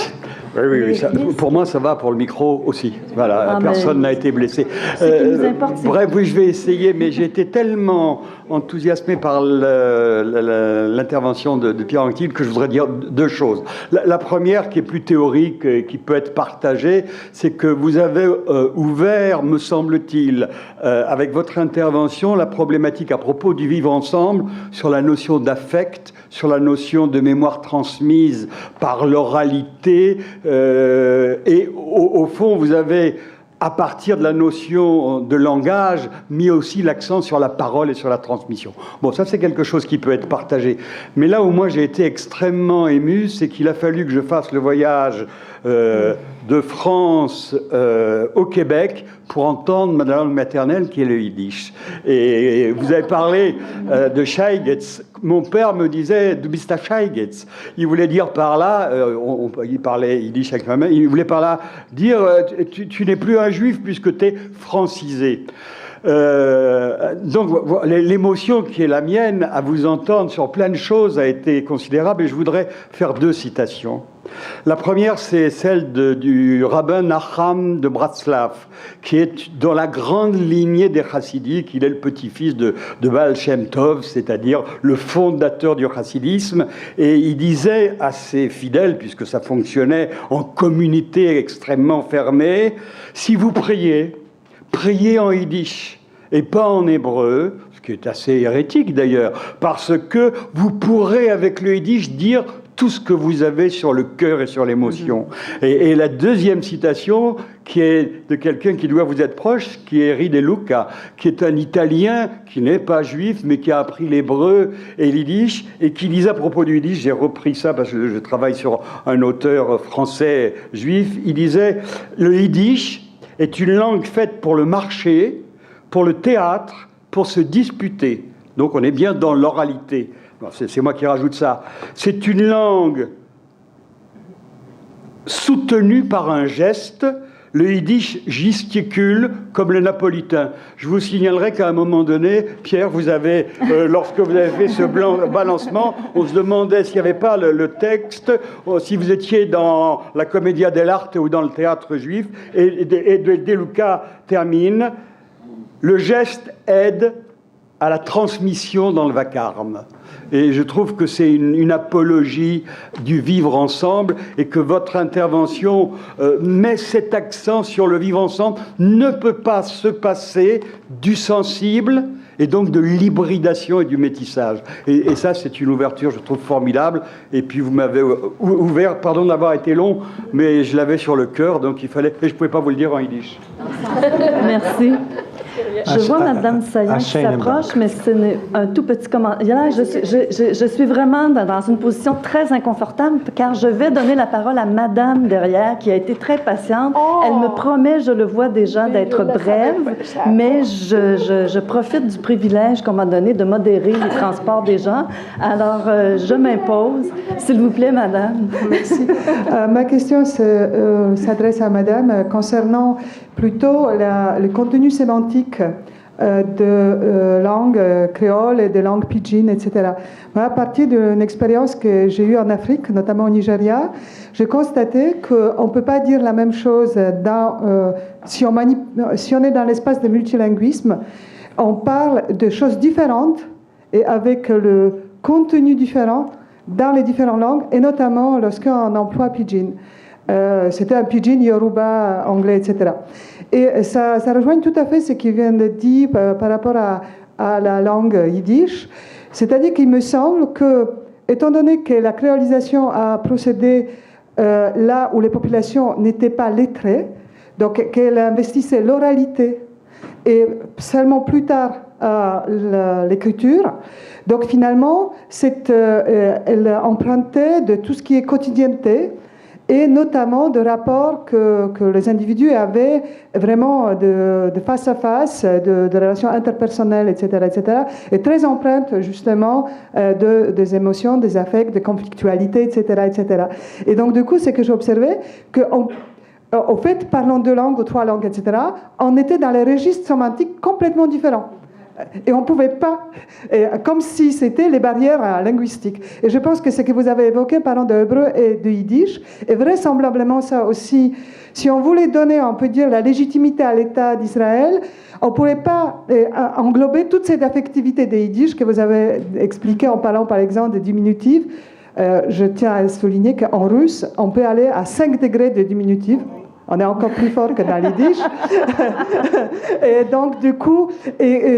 Oui, pour moi, ça va, pour le micro aussi. Voilà, personne n'a été blessé. Ce qui nous importe, c'est... Bref, oui, je vais essayer, mais j'ai été tellement enthousiasmé par l'intervention de Pierre Anctil que je voudrais dire 2 choses. La première, qui est plus théorique et qui peut être partagée, c'est que vous avez ouvert, me semble-t-il, avec votre intervention, la problématique à propos du vivre ensemble, sur la notion d'affect, sur la notion de mémoire transmise par l'oralité, et au fond, vous avez, à partir de la notion de langage, mis aussi l'accent sur la parole et sur la transmission. Bon, ça, c'est quelque chose qui peut être partagé. Mais là où moi, j'ai été extrêmement ému, c'est qu'il a fallu que je fasse le voyage de France au Québec pour entendre ma langue maternelle, qui est le yiddish. Et vous avez parlé de Scheigetz. Mon père me disait « Du bist a Scheigetz ». Il voulait dire par là, il parlait yiddish avec ma mère, il voulait par là dire « Tu n'es plus un juif puisque tu es francisé ». Donc l'émotion qui est la mienne à vous entendre sur plein de choses a été considérable, et je voudrais faire 2 citations. La première, c'est celle du rabbin Nacham de Bratslav, qui est dans la grande lignée des chassidiques. Il est le petit-fils de Baal Shem Tov, c'est-à-dire le fondateur du chassidisme, et il disait à ses fidèles, puisque ça fonctionnait en communauté extrêmement fermée, si vous priez en yiddish et pas en hébreu, ce qui est assez hérétique d'ailleurs, parce que vous pourrez avec le yiddish dire tout ce que vous avez sur le cœur et sur l'émotion. Et la deuxième citation, qui est de quelqu'un qui doit vous être proche, qui est Henri De Luca, qui est un Italien qui n'est pas juif, mais qui a appris l'hébreu et l'yiddish, et qui disait à propos du yiddish, j'ai repris ça parce que je travaille sur un auteur français juif, il disait « Le yiddish est une langue faite pour le marché, pour le théâtre, pour se disputer. » Donc on est bien dans l'oralité. C'est moi qui rajoute ça. C'est une langue soutenue par un geste. Le yiddish gesticule comme le napolitain. Je vous signalerai qu'à un moment donné, Pierre, vous avez, lorsque vous avez fait ce balancement, on se demandait s'il n'y avait pas le texte, si vous étiez dans la Commedia dell'arte ou dans le théâtre juif, et De Luca termine. Le geste aide à la transmission dans le vacarme. Et je trouve que c'est une apologie du vivre ensemble et que votre intervention met cet accent sur le vivre ensemble ne peut pas se passer du sensible et donc de l'hybridation et du métissage. Et ça, c'est une ouverture, je trouve, formidable. Et puis, vous m'avez ouvert, pardon d'avoir été long, mais je l'avais sur le cœur, donc il fallait... Et je ne pouvais pas vous le dire en yiddish. Merci. Je vois Mme Saillant qui s'approche, mais ce n'est un tout petit commentaire. Je suis vraiment dans une position très inconfortable, car je vais donner la parole à Madame derrière, qui a été très patiente. Elle me promet, je le vois déjà, d'être brève, mais je profite du privilège qu'on m'a donné de modérer les transports des gens. Alors, je m'impose. S'il vous plaît, Madame. Merci. Ma question s'adresse à Madame concernant plutôt le contenu sémantique de langue créole et de langue pidgin, etc. À partir d'une expérience que j'ai eue en Afrique, notamment au Nigeria, j'ai constaté qu'on ne peut pas dire la même chose si on est dans l'espace de multilinguisme. On parle de choses différentes et avec le contenu différent dans les différentes langues, et notamment lorsqu'on emploie pidgin. C'était un pidgin, yoruba, anglais, etc. Et ça rejoint tout à fait ce qu'il vient de dire par rapport à la langue yiddish. C'est-à-dire qu'il me semble que, étant donné que la créolisation a procédé là où les populations n'étaient pas lettrées, donc qu'elle investissait l'oralité et seulement plus tard l'écriture, donc finalement, elle empruntait de tout ce qui est quotidienneté, et notamment de rapports que les individus avaient vraiment de face à face, de relations interpersonnelles, etc., etc., et très empreintes justement des émotions, des affects, de conflictualité, etc., etc. Et donc du coup, c'est que j'ai observé au fait, parlant deux langues ou trois langues, etc., on était dans les registres sémantiques complètement différents. Et on ne pouvait pas, comme si c'était les barrières linguistiques. Et je pense que ce que vous avez évoqué, parlant de hébreu et de yiddish, est vraisemblablement ça aussi. Si on voulait donner, on peut dire, la légitimité à l'État d'Israël, on ne pourrait pas englober toute cette affectivité des yiddish que vous avez expliqué en parlant, par exemple, de diminutifs. Je tiens à souligner qu'en russe, on peut aller à 5 degrés de diminutif. On est encore plus fort que dans les yiddish. Et donc, du coup,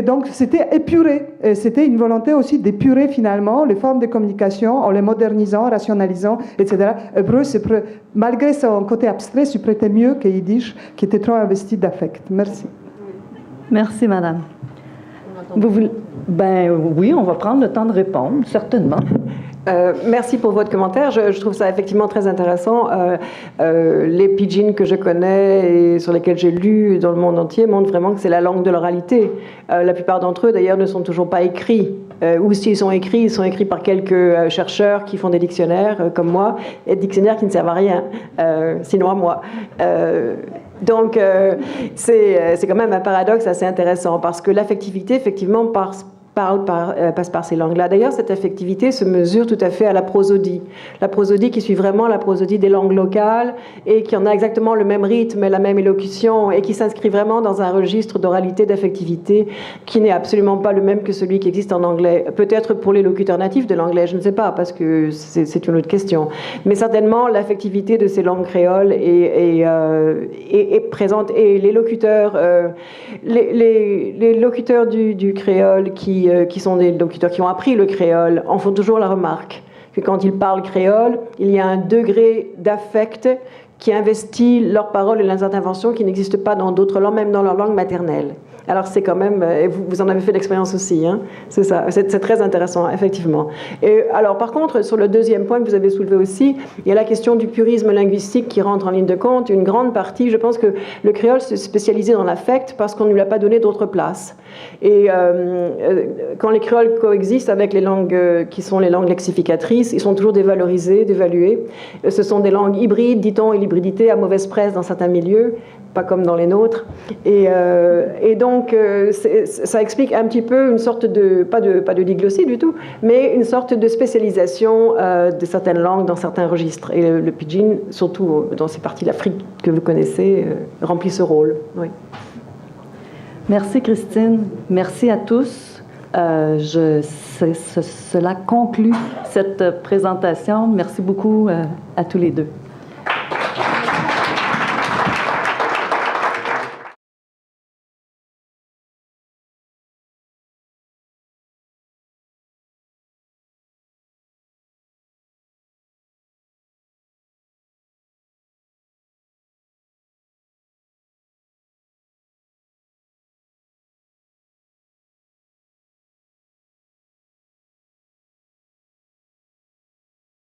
donc c'était épuré. Et c'était une volonté aussi d'épurer finalement les formes de communication en les modernisant, rationalisant, etc. Hébreu, malgré son côté abstrait, se prêtait mieux que yiddish, qui était trop investi d'affect. Merci. Merci, Madame. Ben oui, on va prendre le temps de répondre, certainement. Merci pour votre commentaire. Je trouve ça effectivement très intéressant. Les pidgins que je connais et sur lesquels j'ai lu dans le monde entier montrent vraiment que c'est la langue de l'oralité. La plupart d'entre eux, d'ailleurs, ne sont toujours pas écrits. Ou s'ils sont écrits, ils sont écrits par quelques chercheurs qui font des dictionnaires, comme moi, et des dictionnaires qui ne servent à rien, sinon à moi. Donc, c'est quand même un paradoxe assez intéressant, parce que l'affectivité, effectivement, passe par ces langues-là. D'ailleurs, cette affectivité se mesure tout à fait à la prosodie. La prosodie qui suit vraiment la prosodie des langues locales et qui en a exactement le même rythme et la même élocution et qui s'inscrit vraiment dans un registre d'oralité, d'affectivité qui n'est absolument pas le même que celui qui existe en anglais. Peut-être pour les locuteurs natifs de l'anglais, je ne sais pas, parce que c'est une autre question. Mais certainement, l'affectivité de ces langues créoles est présente. Et les locuteurs, les locuteurs du créole qui sont des locuteurs qui ont appris le créole en font toujours la remarque que quand ils parlent créole, il y a un degré d'affect qui investit leurs paroles et leurs interventions qui n'existe pas dans d'autres langues, même dans leur langue maternelle. Alors c'est quand même, et vous en avez fait l'expérience aussi, hein, c'est ça, c'est très intéressant, effectivement. Et alors par contre, sur le deuxième point que vous avez soulevé aussi, il y a la question du purisme linguistique qui rentre en ligne de compte. Une grande partie, je pense que le créole s'est spécialisé dans l'affect parce qu'on ne lui a pas donné d'autre place. Et quand les créoles coexistent avec les langues qui sont les langues lexificatrices, ils sont toujours dévalorisés, dévalués. Ce sont des langues hybrides, dit-on, et l'hybridité a mauvaise presse dans certains milieux, pas comme dans les nôtres. Et donc, ça explique un petit peu une sorte de, pas de diglossie du tout, mais une sorte de spécialisation de certaines langues dans certains registres. Et le pidgin, surtout dans ces parties d'Afrique que vous connaissez, remplit ce rôle. Oui. Merci Christine. Merci à tous. Cela conclut cette présentation. Merci beaucoup à tous les deux.